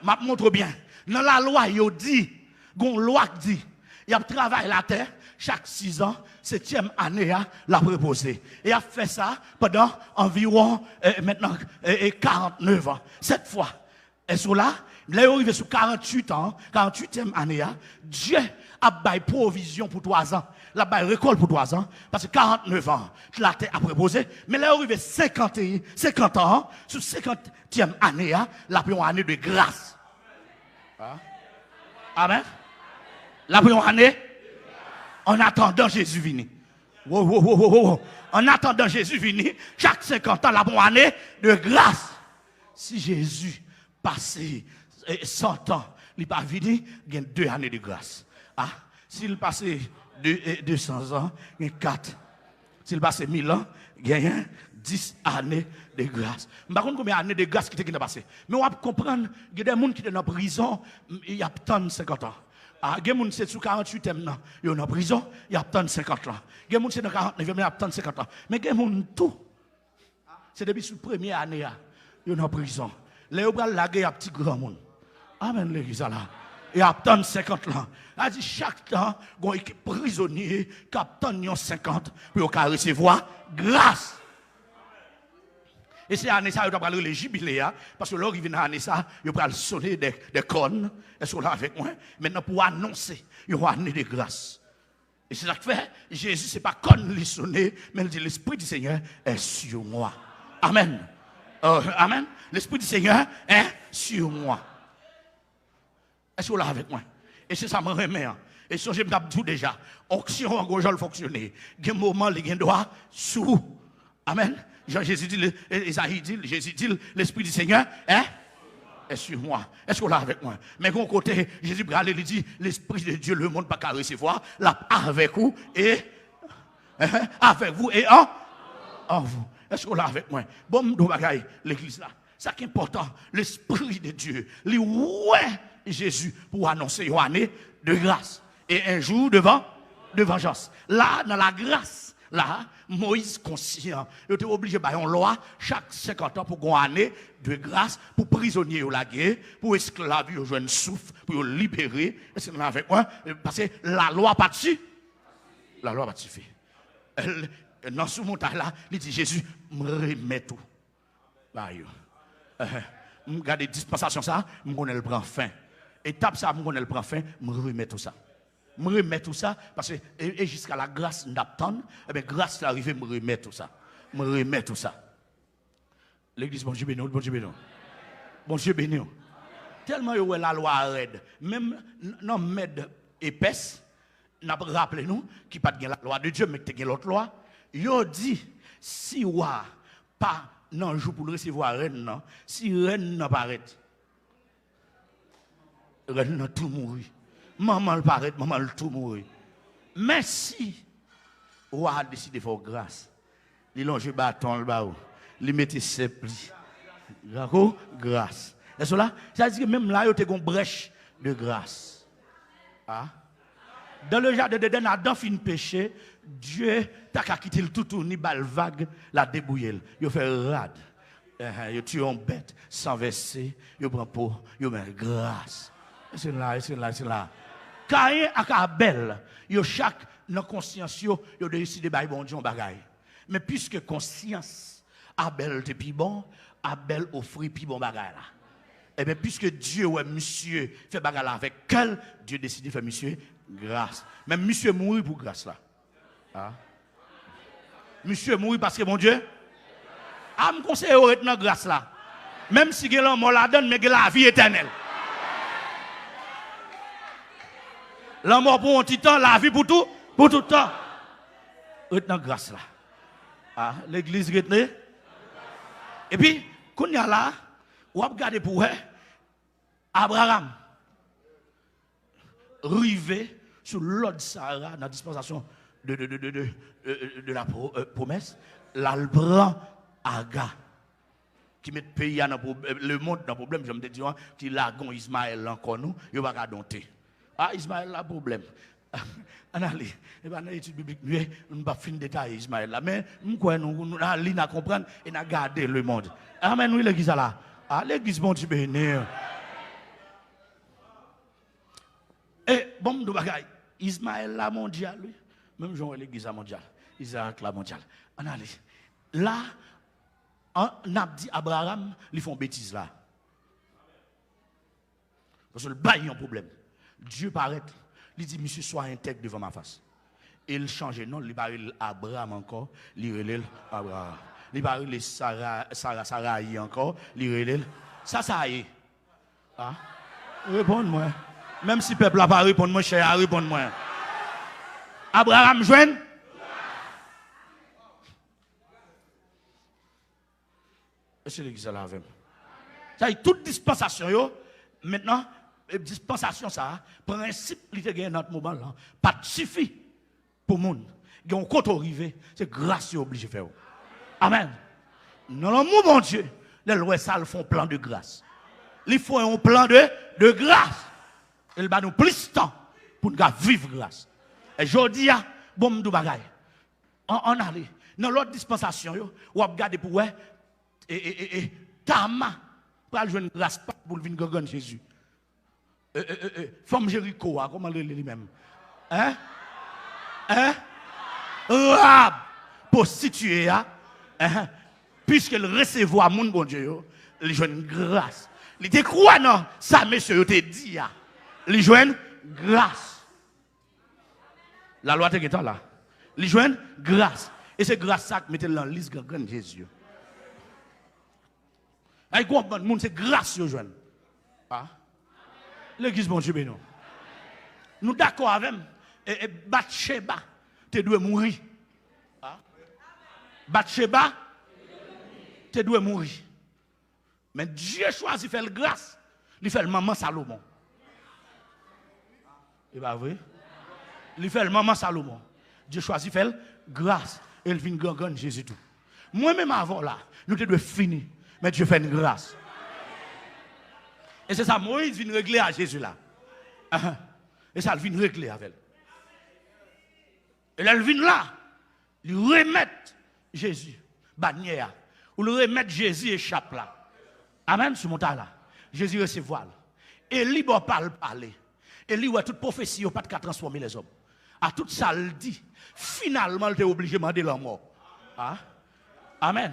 je montre bien. Dans la loi, il dit, une loi qui dit, il y a travaillé la terre chaque 6 ans, 7e année, la préposé. Et il a fait ça pendant environ maintenant 49 ans. 7 fois. Et sur là, il est arrivé sur 48 ans, 48e année, Dieu a baillé provision pour 3 ans. La baille récolte pour 3 ans, parce que 49 ans, la terre a préposé. Mais là, il est arrivé 50 ans, sur 50e année, la première année de grâce. Amen. La première année, en attendant Jésus venir. En attendant Jésus venir, chaque 50 ans, la première année de grâce. Si Jésus passait 100 ans il pas venu, il y a 2 années de grâce. Ah, s'il passait 200 ans, il y a 4. S'il passait 1000 ans, il y a 10 années de grâce. Je ne sais pas combien d'années de grâce qui est passé. Mais on va comprendre, il y a des gens qui sont en prison, il y a 50 ans. Ah, il y a des gens qui sont sous 48 ans, ils sont en prison, il y a 50 ans. Il y a des gens qui sont dans 49 ans, il y a 50 ans. Mais il y a des gens tout. C'est depuis la première année, ils sont en prison. Les gens qui sont là, il y a un petit grand monde. Amen, l'église là. Et à 50 ans. A dit chaque temps, il y a des prisonniers qui attendent 50 pour recevoir grâce. Et c'est année ça, il va le jubilé, parce que lorsqu'il vient à l'année ça, il va sonner des cornes. Elles sont là avec moi. Maintenant, pour annoncer, il y a une année de grâce. Et c'est ça que fait, Jésus, ce n'est pas corne les sonner, mais il dit l'Esprit du Seigneur est sur moi. Amen. Amen. L'Esprit du Seigneur est sur moi. Est-ce que vous là avec moi? Et c'est ça me remet. Et ça, je me dis tout déjà. Onction en gros, je le fonctionner. Il y a un moment, il y a un doigt sous. Amen. Jésus dit, Isaïe dit, Jésus dit, l'Esprit du Seigneur est sur moi. Est-ce que vous là avec moi? Mais de côté, Jésus il dit, l'Esprit de Dieu, le monde pas qu'à recevoir, là avec vous et en vous. Est-ce que vous là avec moi? Bon, l'église là. Ça qui est important, l'Esprit de Dieu, lui, ouais, Jésus pour annoncer une année de grâce et un jour de vengeance. Là, dans la grâce, là, Moïse conscient, il était obligé de faire une loi chaque 50 ans pour une année de grâce pour prisonniers au laguer, pour esclaves, pour jouer une souffle, pour libérer. Est-ce que vous avec moi? Parce que la loi pas dessus. La loi pas dessus. Dans ce montage là, il dit Jésus, me remet tout. Je regarde les dispensations, ça, je connais le prend fin. Étape ça, je connais le prend fin, je remets tout ça. Je remets tout ça, parce que et jusqu'à la grâce d'attendre, grâce d'arriver, je remets tout ça. Je remets tout ça. L'église, bon Dieu béni, bon Dieu béni. Bon Dieu béni. Tellement il y a la loi raide, même non med épaisse, n'a pas rappelé nous, qui pas de la loi de Dieu, mais qui a l'autre loi. Il dit, si ou pas, non, jour pour recevoir reine, non. Si reine n'a pas arrêté, reine n'a tout mourir. Maman le paraît, maman le tout mourir. Mais si, ou a décidé de faire grâce, il longe bâton le bas, il mette ses plis. D'accord? Grâce. Et cela, ça veut dire que même là, il y a une brèche de grâce. Ah? Dans le jardin d'Éden, Adam fin péché, Dieu t'a quitté le tout ni balle vague, la débouillé. Il fait rade. Il tue une bête sans verser, il prend pour, il met grâce. C'est là, c'est là, c'est là. Caïn et Abel, ils chaque dans conscience, ils ont décidé de bon Dieu bagaille. Mais puisque conscience, Abel était plus bon, Abel offrit plus bon bagaille là. Et bien puisque Dieu ouais monsieur fait bagaille avec quel Dieu décide de faire monsieur grâce. Même monsieur mourit pour grâce là. Ah. Monsieur mourit parce que mon Dieu a me conseille de dans grâce là. Même si il a la donne mais il a la vie éternelle. La mort pour un petit temps, la vie pour tout le temps. Retenez grâce là. Ah, l'église retenez. Et puis, quand il y a là, on va regarder pour Abraham. Rivé sur l'autre Sarah dans la dispensation de la promesse. Là, il prend Agar. Qui met le pays dans le monde dans le problème. Je me dis, qui lagon Ismaël encore nous, il va pas dompter. Ah, Ismaël a un problème. On a l'étude biblique, nous ne pas fin détail Ismaël là, mais nous allons comprendre et nous garder le monde. Amen, oui, l'église là. Ah, l'église, bon Dieu béni. Et bon, nous bagaille. Ismaël la mondial, lui. Même Jean l'église mondiale. Isaac la mondiale. On a là, on a dit Abraham, ils font bêtise là. Parce que le bail a un problème. Dieu paraît, il dit, monsieur, sois intègre devant ma face. Et il change non, il parle Abraham encore, il relève Abraham. Il parle Sarah encore, il relève. Ça y est. Ah? Réponds-moi. Même si le peuple n'a pas répondu, moi, cher, réponds-moi. Abraham joigne? Est-ce que l'église là avec moi? Ça y est, toute dispensation, maintenant, dispensation ça, principe qui te gagne dans notre moment là, pas suffit pour monde. Il y a un compte arrivé, c'est grâce qui est obligé de faire. Amen. Dans le monde bon Dieu, les lois ça font plan de grâce. Il faut un plan de grâce. Il va nous plus de temps pour nous vivre grâce. Et je dis bon m'dou bagay. On allait dans l'autre dispensation yo, ou regarder pour Tama pour aller jouer grâce pour venir gagner Jésus. Femme Jéricho, comment lui-même? Hein? Rab, prostituée, puisqu'elle recevoir mon bon Dieu, il joue une grâce. Il te croit non, ça monsieur te dit, il joue une grâce. La loi te est là. Il joue une grâce. Et c'est grâce ça que mettez dans la liste de Jésus. Et quoi, c'est grâce que joue. L'église, bon Dieu, béni. Nous d'accord avec et Bathsheba, tu dois mourir. Bathsheba, tu dois mourir. Mais Dieu choisit faire grâce. Il fait le maman Salomon. C'est pas vrai? Il fait le maman Salomon. Dieu choisit faire grâce. Et il vient gagner Jésus tout. Moi-même avant là, nous devons finir. Mais Dieu fait une grâce. Et c'est ça, Moïse vient régler à Jésus là. Et ça, il vient régler avec elle. Et là, il vient là, il remet Jésus, bannière, ou le remet Jésus échappe là. Amen, sur mon tas là. Jésus recevoir. Et lui, il parle. Et lui, toute prophétie, il pas de transformer les hommes. À tout ça, il dit, finalement, il est obligé de demander la mort. Amen.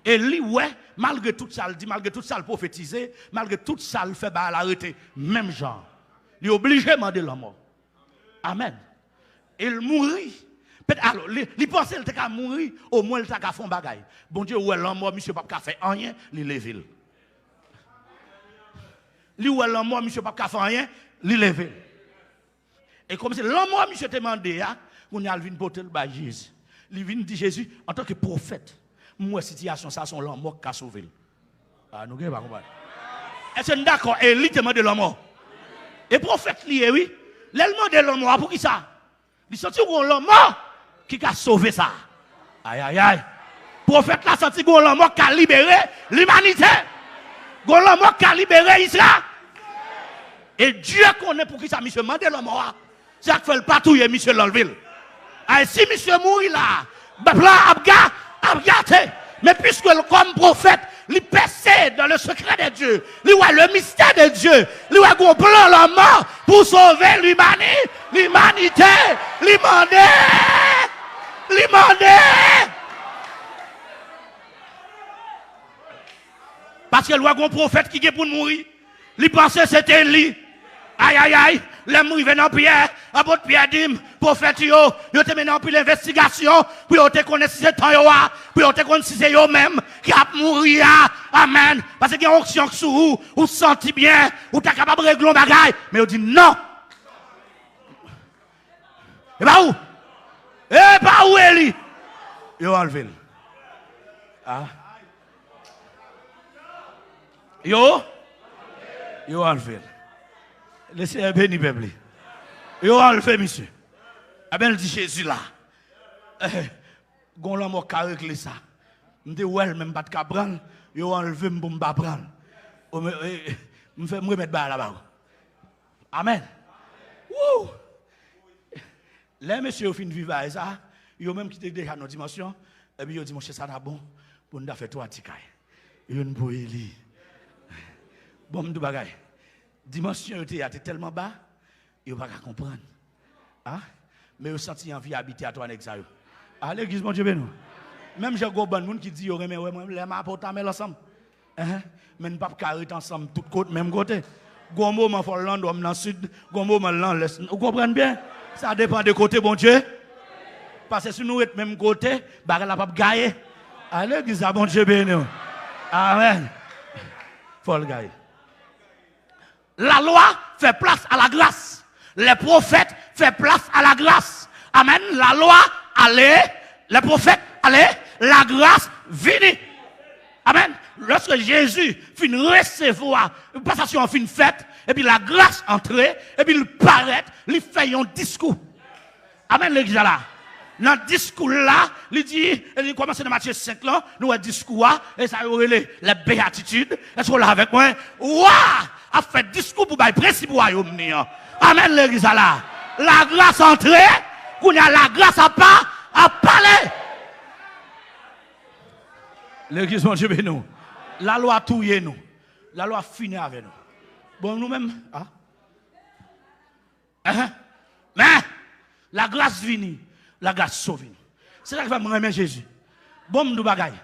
Et lui, ouais, malgré tout ça, il dit, malgré tout ça, il prophétisé, malgré tout ça, il fait l'arrêter. Même genre. Il est obligé de demander la mort. Amen. Il mourit. Alors, il pensait qu'il était mourir, au moins il était faire un bagaille. Bon Dieu, ouais, l'homme mort, monsieur, pas faire rien, il lève. Lui, ouais, l'homme mort, monsieur, pas faire rien, il lève. Et comme c'est l'homme mort, monsieur, te demandé, on y a venu porter le bas Jésus. Il vient dire Jésus, en tant que prophète, moi, situation, ça, son l'homme mort qui a sauvé. Ah, nous ne pas comprendre. Est-ce que d'accord? Et lui, te demande l'homme mort. Et prophète, lui, oui, l'élément de l'homme mort, pour qui ça? Il senti qu'on l'homme mort qui a sauvé ça. Aïe, aïe, aïe. Prophète l'a senti qu'on l'homme mort qui a libéré l'humanité. Qu'on l'homme mort qui a libéré Israël. Et Dieu connaît pour qui ça, monsieur, demande l'homme mort. C'est ça qu'il fait le patrouiller, monsieur, dans la ville. Et si monsieur mourit là, Abgate, mais puisque comme prophète, il percé dans le secret de Dieu, il voit le mystère de Dieu, il voit qu'on prend la mort pour sauver l'humanité, l'humanité. Parce que le roi prophète qui est pour mourir, il pensait c'était lui. Aïe, aïe, aïe, les mourir dans Pierre, à bout de Pierre dim, prophète yo te mené en pile investigation, pour te connaître si c'est temps yo, pour te connaître si c'est yo même, qui a mourir, amen. Parce qu'il y a une onction sur vous, vous sentez bien, vous êtes capable de régler un bagage, mais vous dites non. Et bah où? Et bah où Eli? Yo enlevé. Yo enlevé. Laissez béni peuple. Yo enlevé monsieur. Ah ben il dit Jésus là. Gon l'homme qui a réglé ça. M'te ouais même pas de prendre, yo enlevé pour me pas prendre. Me fait me remettre là-bas. Amen. Wouh. Là monsieur fin vivre ça, yo même qui déjà dans dimension, et puis yo dit mon cher ça bon pour nous faire toi tikaï. Yo ne pour Eli. Bon m'dou bagay. Dimension était tellement bas, yo pas comprendre. Mais yo senti envie habiter à toi avec ça yo. À l'église mon Dieu bénou. Même j'ai go bon monde qui dit yo remet ouais les ma porta mais ensemble. Mais ne pas carrer ensemble tout côté même côté. Gon moment faut l'endroit dans sud, gon moment l'est. Vous comprenez bien? Ça dépend de côté bon Dieu. Parce que si nous êtes même côté, bah la pas gagner. À l'église bon Dieu bénou. Amen. Faut le gagner. La loi fait place à la grâce. Les prophètes font place à la grâce. Amen. La loi, allez. Les prophètes, allez. La grâce, venez. Amen. Lorsque Jésus finit recevoir, passation fin faite, et puis la grâce entrée, et puis il paraît, il fait un discours. Amen, l'église là. Dans le discours là, il dit, il commence dans Matthieu 5 là, nous avons discours, et ça y aurait les béatitudes. Est-ce qu'on l'a avec moi? Ouah! A fait discours pour le principe royaume. Amen, l'église là. La grâce entrée, qu'on a la grâce à pas, à parler. L'église, mon Dieu, nous. La loi touille nous. La loi finit avec nous. Bon, nous-mêmes, mais la grâce vient, la grâce sauve. C'est là que va me remettre Jésus. Bon, nous bagaille.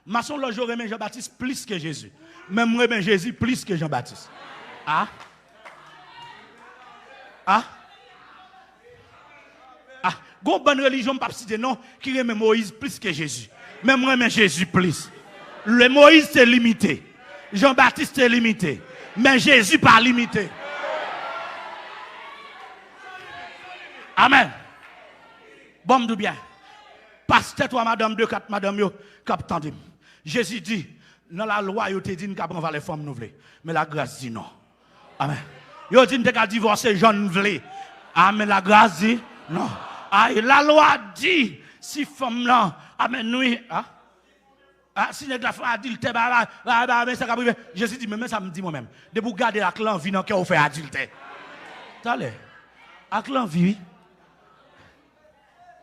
Maçon, là, je remets Jean-Baptiste plus que Jésus. Même remets Jésus plus que Jean-Baptiste. Gon bonne religion, pas citer non, qui remet Moïse plus que Jésus. Même remet Jésus plus. Le Moïse c'est limité. Jean-Baptiste c'est limité. Mais Jésus pas limité. Amen. Bon, m'dou bien. Pasteur toi, madame 2, 4, madame yo, cap tendim. Jésus dit, dans la loi, yo te dit nous prendre les femmes nous voulons. Mais la grâce dit non. Amen. Yo dit nous te divorcer jeune vle. Amen. La grâce dit non. La loi dit si femme là, amen nous, si nèg la femme adultère, mais ça privé. Jésus dit mais ça me dit moi-même. De pour garder la clan vie dans cœur ou faire adultère. T'allez. La clan vie.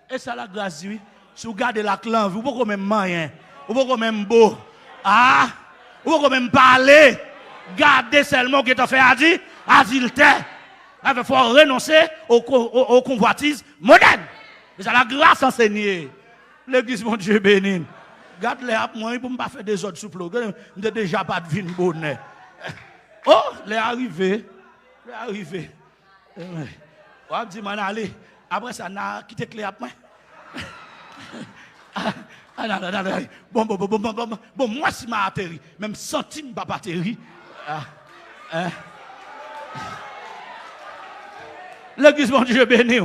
Et ça la grâce oui. Si vous gardez la clan vie, vous pouvez même moyen, vous pouvez même beau. Vous pouvez même parler. Gardez seulement que tu fait adultère. Il faut renoncer aux convoitises modernes. C'est la grâce enseignée. L'église, mon Dieu béni. Garde-les à moi pour ne pas faire des autres souples. Je n'ai déjà pas de vin bonnet. Oh, les arrivés. Les arrivés. On va dire, allez. Après ça, on a quitté clé à moi. Bon, moi, si m'a atterri, même centime pas atterri. L'église, mon Dieu béni.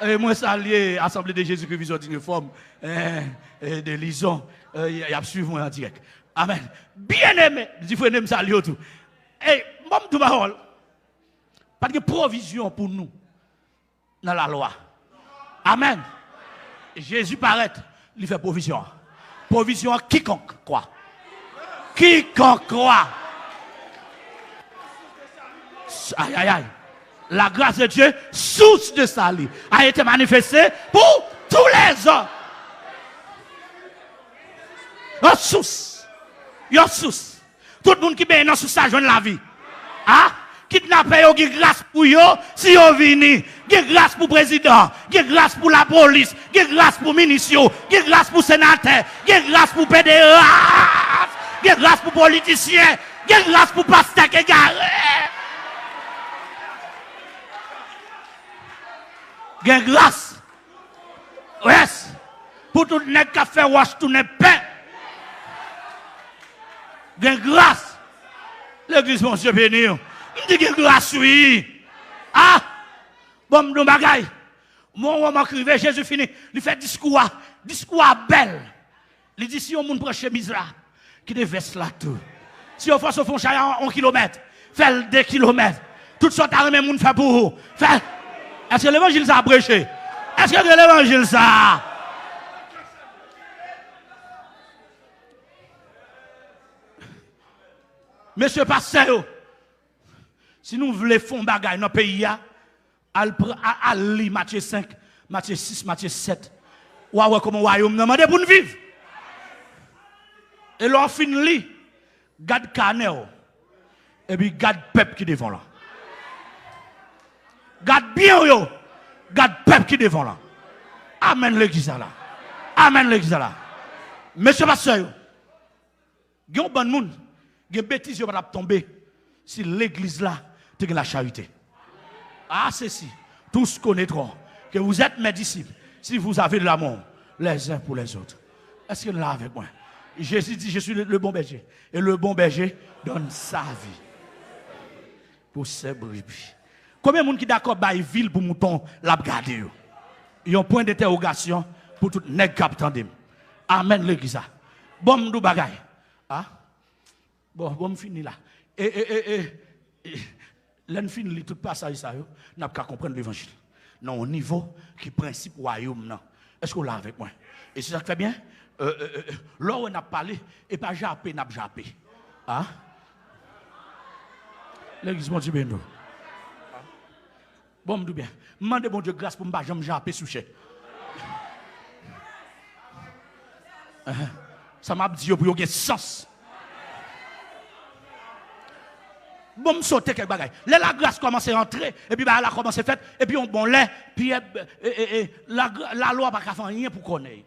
Et moi, saluer l'Assemblée de Jésus-Christ, vision d'une forme de Lison. Il y a suivi moi en direct. Amen. Bien-aimé, je frère, saluer tout. Et, bon, tout parole. Pas de provision pour nous dans la loi. Amen. Jésus paraît, il fait provision. Provision à quiconque croit. Quiconque croit. Aïe, aïe, aïe. La grâce de Dieu, source de salut, a été manifestée pour tous les hommes. Une source. Une source. Tout le monde qui est dans sous ça, joue la vie. Kidnapper, il y a grâce pour eux, si ils viennent. Il y a grâce pour le président, il y a grâce pour la police, il y a grâce pour le ministre, il y a grâce pour le sénateur, il y a grâce pour le PDA, il y a grâce pour les politiciens, il y a grâce pour le pasteur qui est garé. Il y a grâce. Yes. Pour tout le monde qui a fait wash tout le pain. Il y a grâce. L'église, mon Dieu béni. Je dis que grâce, oui. Bon, nous bagaille. Mon homme écrivait, Jésus fini. Il fait discours belle. Il dit si on moun prend chemise là, qui des vestes là tout. Si on fait fond chaya 1 kilomètre, fait 2 kilomètres. Tout ça, t'as remis moun fait pour vous. Est-ce que l'évangile ça a prêché? Est-ce que l'évangile ça? Monsieur Pasteur, si nous voulons faire un bagage dans le pays, à lire Matthieu 5, Matthieu 6, Matthieu 7. Ou à voir comment le royaume nous demande pour nous vivre. Et l'on finit, garde canel. Et puis garde peuple qui devant là. Garde bien yo. Garde peuple qui devant là. Amen l'église là. Amen l'église là. Monsieur Pasteur, il y a un bon monde. Il y a des bêtises qui vont tomber si l'église là, c'est la charité. Ceci, tous connaîtront que vous êtes mes disciples si vous avez de l'amour les uns pour les autres. Est-ce que là avec moi? Jésus dit, je suis le bon berger. Et le bon berger donne sa vie pour ses brebis. Combien de gens qui d'accord bail ville pour mouton l'a garder? Il y a un point d'interrogation pour tout nèg cap tandem. Amen l'église. Bon nous bagaille. Ah? Bon, je finis là. L'en finit tout passage ça, n'a pas comprendre l'évangile. Non, au niveau qui principe royaume. Est-ce que vous l'avez avec moi? Et c'est ça qui fait bien? Là où on a parlé, et pas jappé, n'a pas jappé. Ah? L'église, mon Dieu, béni. Bon, je dis bien. Demandez bon Dieu grâce pour ne pas jamais japper sous chè. Ça m'a dit pour avoir sens. Bon, me sauter quelque bagaille. Là, la grâce commence à entrer, et puis bah, elle a commencé à faire, et puis on bon lait, puis la loi n'a pas faire rien pour connaître.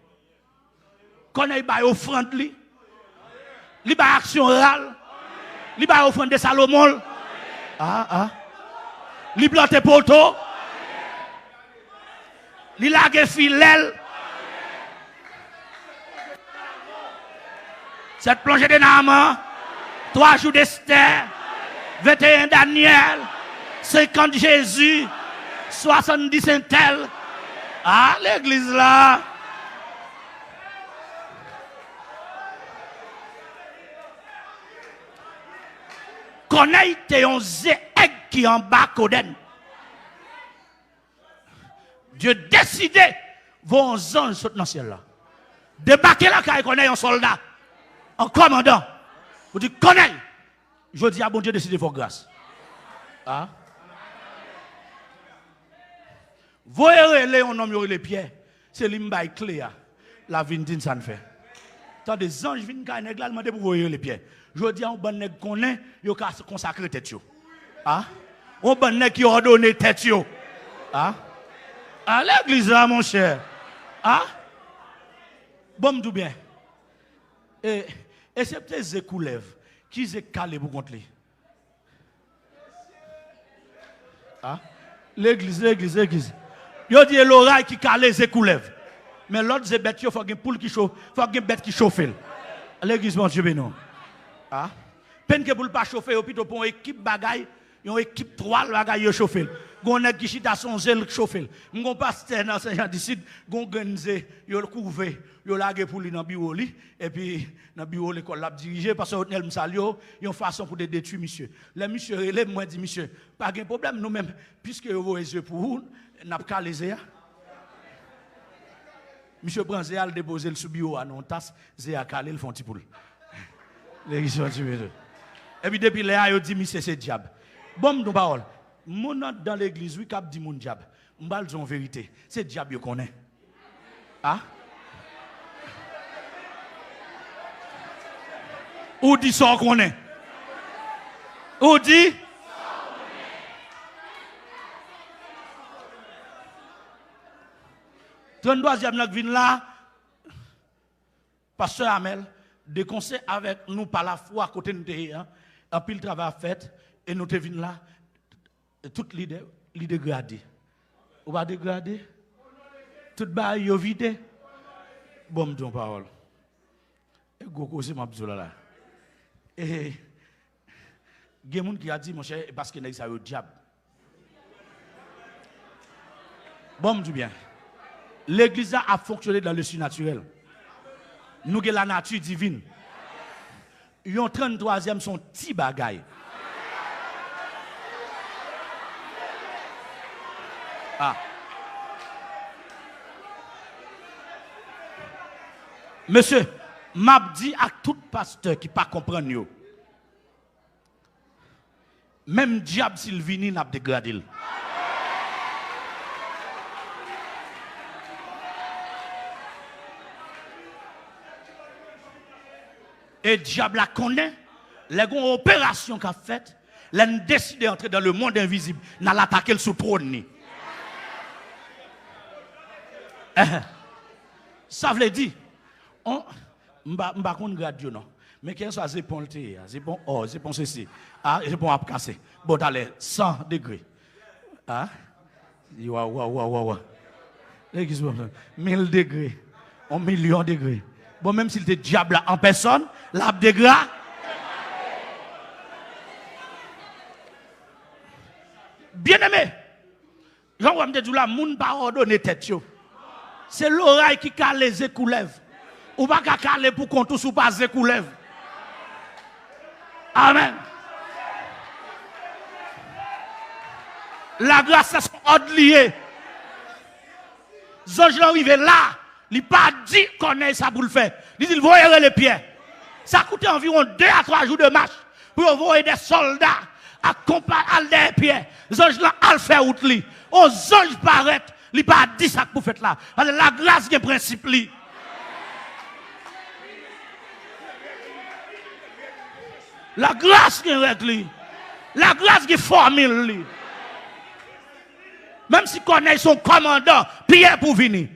Connaître, bah, offrande, li bah, action orale, li bah, offrande de Salomon. Li plante poteau, li lage filel. Cette plongée de Naaman, 3 jours d'Esther, 21 Daniel, 50 Jésus, 70 Saint-El. Ah, l'église là. Connaître un zéeg qui en bas Coden. Dieu décidé, vos anges sautent dans le ciel là. Débarquer là, car il connaît un soldat, un commandant. Vous dites, connaît. Je dis à bon Dieu décider vos grâces. Ah? Vous voyez un homme les pieds. C'est l'imbaï clé. La vindine, ça ne fait. Tant des anges viennent quand ils demandent pour voir les pieds. Je dis à un bon nèg connaît, il a consacré tête. Ah? Un bon nèg qui a ordonné tête. Ah? À l'église là, mon cher. Ah? Bon, me dit bien. Et c'est peut-être Zékoulev qui s'est calé pour contre lui. Ah? L'église. Yo dit l'oreille qui calé Zékoulev. Mais l'autre c'est bête, il faut une poule qui chauffe, il faut une bête qui chauffe. L'église, mon Dieu, non. Ah? Peine que pour pas chauffer, au plutôt pour une équipe bagaille, une équipe 3 bagaille chauffer. Gon nèg qui chita son zèle chauffer. M'gon pasteur dans Saint-Jean d'ici, gon organiser, yo couvé, yo lagé pour lui dans bureau li et puis dans bureau l'école l'a dirigé parce que hôtel m'salio, yon façon pour de détruire monsieur. Les monsieur relève moi dit monsieur, pas de problème nous même puisque vous voyez yeux pour vous, n'a pas les zéa. Monsieur prend zéa le déposer le sous bureau à non tasse, zéa calé le font petit poule. Les gens tu veux. Et puis depuis là yo dit monsieur c'est diable. Bon nous parole. Mon dans l'église, oui, cap dit mon diable. M'bal en vérité. C'est diable qu'on connaît. Ah? Ou dit ça qu'on est? Ou dit? 33e nak vin là. Pasteur Amel, de conseil avec nous par la foi à côté de nous, un pile travail fait et nous te vin là. Tout leader dégradé. Ou pas dégradé? Tout bas yo vide. Bon m'don parole. Et goko c'est m'a bzola là. Et gen moun qui a dit mon cher parce que nèg ça yo diable. Bon m'dou bien. L'église a fonctionné dans le surnaturel. Nous avons la nature divine. Yon 33e son petit bagay. Ah. Monsieur, m'a dit à tout pasteur qui ne comprend pas, même diable s'il vient, n'a pas dégradé. Et diable la connaît, les opérations qu'a faites, les décidé d'entrer dans le monde invisible, n'a l'attaqué sous trône. Ça veut dire, on m'ba kon grade non, mais qu'est-ce soit zépon té, zépon or, zépon ceci, ah zépon ap cassé. Bon d'aller 100 degrés. Ah? Wa. L'église 1000 degrés, 1 million degrés. Bon même s'il était diable en personne, l'a dégrade. Bien-aimé, Jean-Roy me dit là, moun pa ordonné tête yo. C'est l'oreille qui cale les écoulèves. Ou pas cale pour qu'on tous ou pas écoulèves. Amen. La grâce, c'est son ordre lié. Zonge arrivé là, il n'a pas dit qu'on ait ça pour le faire. Il dit, il va les pieds. Ça coûte environ 2 à 3 jours de marche pour envoyer des soldats à des pieds. Zonge là, à le faire out li. Aux zonge paraît, il n'a pas dit ça pour faire là. Parce que la grâce est principe li. La grâce est règle. La grâce est formule li. Même si connaît son commandant, Pierre pour venir.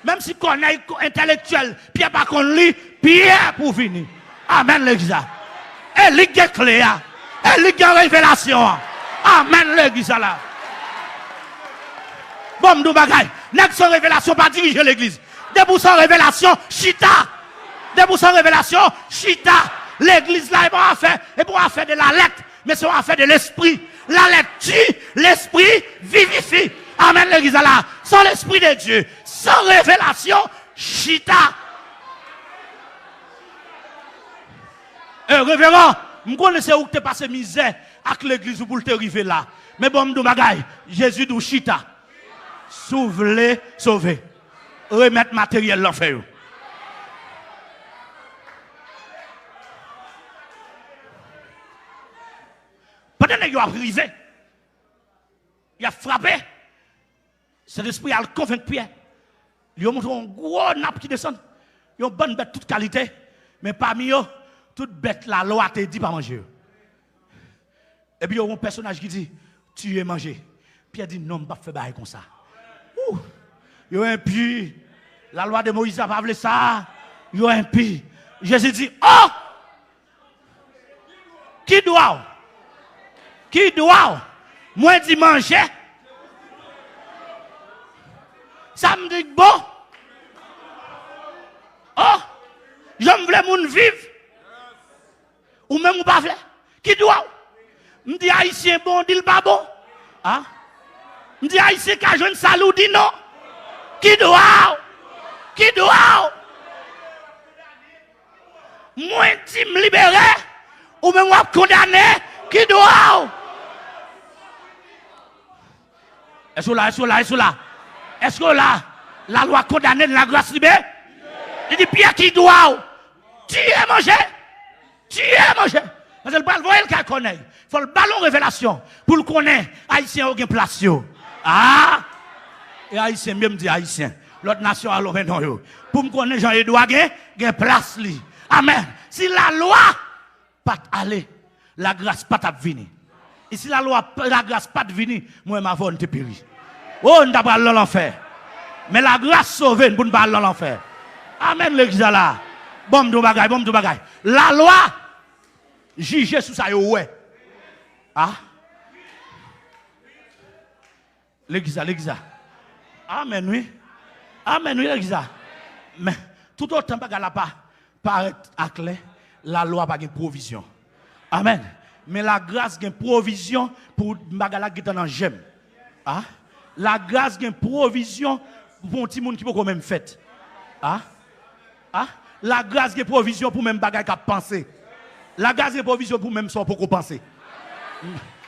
Même si connaît intellectuel, Pierre pas qu'on lit, Pierre pour venir. Amen l'église. Et l'église est claire. Et l'église est révélation. Amen l'église là. Bon, nous bagaille. N'est-ce sans révélation pas diriger l'église. Debout sans révélation, chita. Debout sans révélation, chita. L'église là est pour faire, et pour faire de la lettre, mais c'est pour faire de l'esprit. La lettre tue, l'esprit vivifie. Amen l'église là. Sans l'esprit de Dieu, sans révélation, chita. Révérend, je connais où tu passé misère avec l'église pour te arriver là. Mais bon, nous bagaille, Jésus nous chita. Sauver, sauver. Remettre matériel l'enfer. Pendant qu'il a arrivé, il a frappé. Cet esprit a convaincu Pierre. Il a montré un gros nappe qui descend. Il a une bonne bête toute qualité. Mais parmi eux, toute bête, la loi te dit pas manger. Et puis il y a un personnage qui dit, tu es mangé. Pierre dit, non, je ne vais pas faire comme ça. Il y a un impie. La loi de Moïse n'a pas voulu ça. Il y a un impie. Jésus dit, oh! Qui doit? Qui doit? Moi dit manger. Ça me dit bon. Oh! J'aime voulais moun vivre. Ou même ou pas voulez. Qui doit? Me dit haïtien bon, dit pas bon. Hein? Me dit haïtien qui a jeune salou, dit non. Qui doit? Qui doit? Moi dit me libérer. Ou même ou condamné. Qui doit? Est-ce que là, est-ce que là, est-ce que là? Est-ce que là, la loi condamne la grâce libérée? Il dit, Pierre qui doit? Tu es mangé? Tu es mangé? Parce que le ballon, voyez le cas connaît. Il faut le ballon révélation pour le connaître. Haïtien, aucun place. Ah! Et Haïtien, même dit Haïtien. L'autre nation a l'homme non. Pour me connaître Jean-Edouard, il y a place. Amen. Si la loi, pas aller, la grâce pas ta venir. Et si la loi, la grâce pas de venir, moi, ma voix ne te périt. Oh, on n'a pas l'enfer. Mais la grâce sauve, pour ne pas l'enfer. Amen, l'église là. Bon, de bagaille, bon, de bagaille. La loi, juger sous ça, ouais. Ah? L'église, l'église. Amen, oui. Amen, oui, l'église. Mais tout autant que la pas paraître à clair, la loi pas de provision. Amen. Mais la grâce a une provision pour bagala qui est dans j'aime. Ah? La grâce a une provision pour un petit monde qui peut quand même fait. Ah? Ah? La grâce a une provision pour même bagala qui a pensé. La grâce a une provision pour même ça pour penser.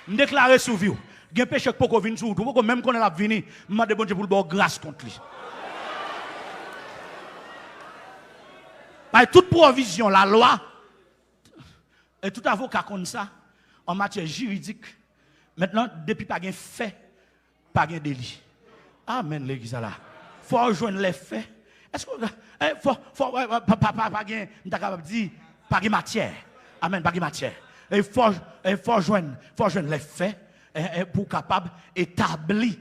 Je déclare sur vous. Il y a un péché qui peut venir sur vous. Même quand on a venu, je demande bon Dieu pour le grâce contre lui. Par toute provision, la loi, et tout avocat comme ça, en matière juridique, maintenant, depuis pas de fait, pas de délit. Amen, l'église là. Il faut rejoindre les faits. Est-ce que pas de matière. Amen, pas de matière. Il faut rejoindre les faits pour capable d'établir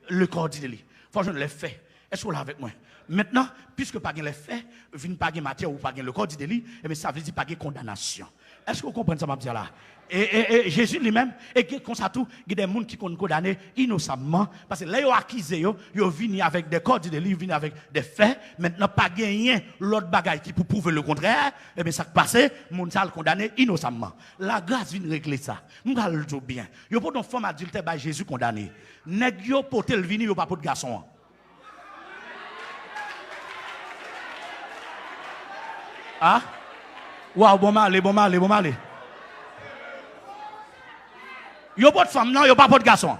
le corps de délit. Il faut rejoindre les faits. Est-ce que vous êtes avec moi? Maintenant, puisque pas de les faits, vient pas de matière ou pas de le corps de délit, et ça veut dire pas de condamnation. Est-ce que vous comprenez ça, ma dire là? Et Jésus lui-même, et comme ça tout, il y a des gens qui sont condamnés innocemment, parce que là, ils ont accusé, ils viennent avec des corps de délit, ils viennent avec des faits, maintenant, pas gagner l'autre bagaille qui pour prouver le contraire, et bien ça qui passe, les gens sont condamnés innocemment. La grâce vient régler ça. Nous allons le dire bien. Ils n'ont pas de femme adulte par Jésus condamné. Nèg yo porté le vini, ils n'ont pas de garçon. Ah? Waouh, bon malé, bon malé, bon malé. Yo pas de femme, non, yo pas de garçon.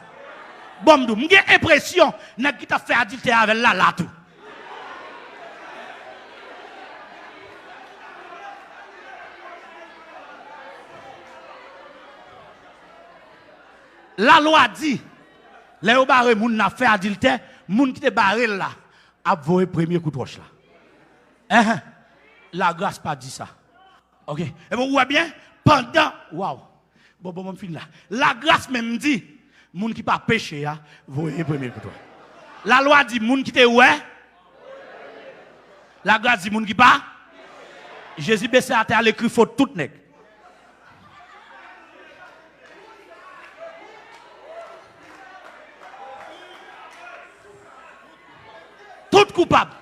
Bon, j'ai l'impression que tu as fait adultère avec là tout. La loi dit, les barré moun n'a fait adultère, moun qui te barré là, a volé premier coup de roche là. La grâce pas dit ça. OK. Et vous voyez bien, pendant, waouh. Bon, fin là. La grâce même dit, moun qui pas péché, voyez premier coup de roche. La loi dit, moun qui te ouais. La grâce dit, moun qui pas. Jésus baissé à terre, l'écrit faut tout nèg. Tout coupable.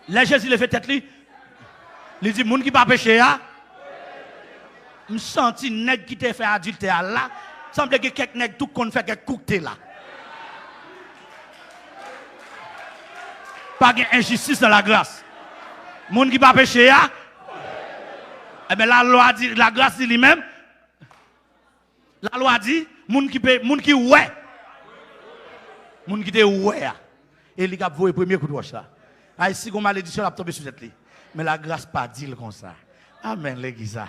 Les Jésus le fait tête li. Il dit moun qui pas péché me senti nèg qui te fait adultère là, semble que quelques nèg tout kon fait quelques coûter là. Pas d'injustice dans la grâce. Moun qui pas péché eh ben la loi dit la grâce dit lui-même. La loi dit moun qui ouais. Moun qui te ouais. Et il a volé le premier coup de roche là. Si on malédiction a tombé sur cette ligne. Mais la grâce pas dit comme ça. Amen l'église.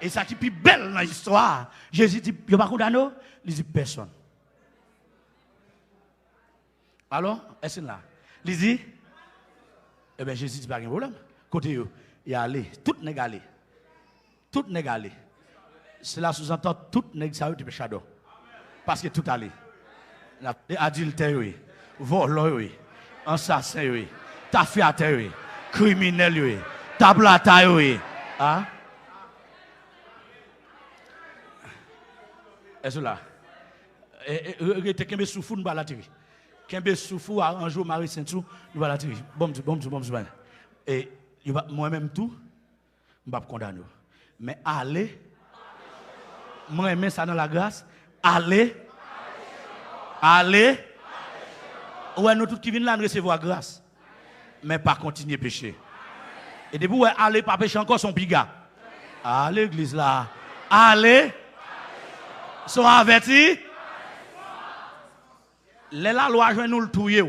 Et ça qui est plus belle dans l'histoire. Jésus dit, il n'y a pas condamné. Il dit personne. Alors, est-ce là? Il dit, eh bien Jésus dit pas de problème. Côté yo, il a allé, tout n'est allé. Tout n'est allé. Cela sous-entend tout n'est ça de shadow. Parce que tout allé. Adultère, vol, assassin, tafiateur, criminel, tablataire. Hein? Est-ce là? Kembe soufou, nous va la tirer. Kembe soufou, un jour, Marie Saint-Sou, nous va la tirer. Bon. Et moi-même tout, je ne vais pas condamner. Mais allez, moi-même ça dans la grâce, allez. Ouais, nous tous qui viennent là, nous recevoir grâce. Mais pas continuer à pécher. Et depuis, ouais, allez, pas pécher encore son piga. À l'église là. Allez. Sont avertis. La loi, je nous le touyer.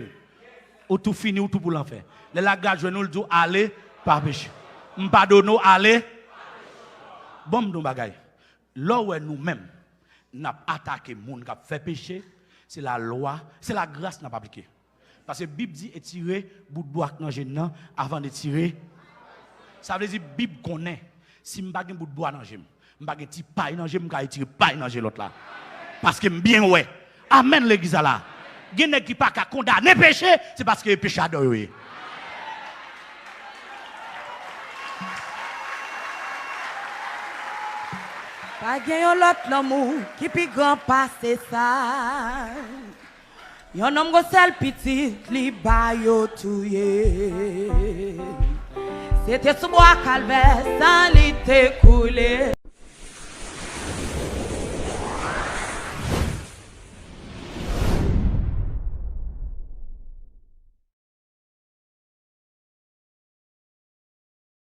Ou tout fini, ou tout pour l'enfer. La grâce, je nous le dis, allez, pas pécher. M'pardonne, allez. Bon, nous bagaille. Là où nous-mêmes, nous avons attaqué les gens qui ont fait pécher, c'est la loi, c'est la grâce qui n'a pas appliqué. Parce que la Bible dit étirer bout de bois dans le gène avant de tirer. Ça veut dire que la Bible connaît. Si je n'ai pas de bout de bois dans le gène, je n'ai pas de petit paille dans le gène, je vais tirer paille dans le gène l'autre là. Parce que bien ouais. Amen l'église là. Il y a des gens qui ne pas condamner le péché, c'est parce que le péché a doré. Pas gagne l'autre l'amour qui plus grand passer ça. Yon homme go sel petit li ba yo touye. C'était sous bois calvaire sans li te couler.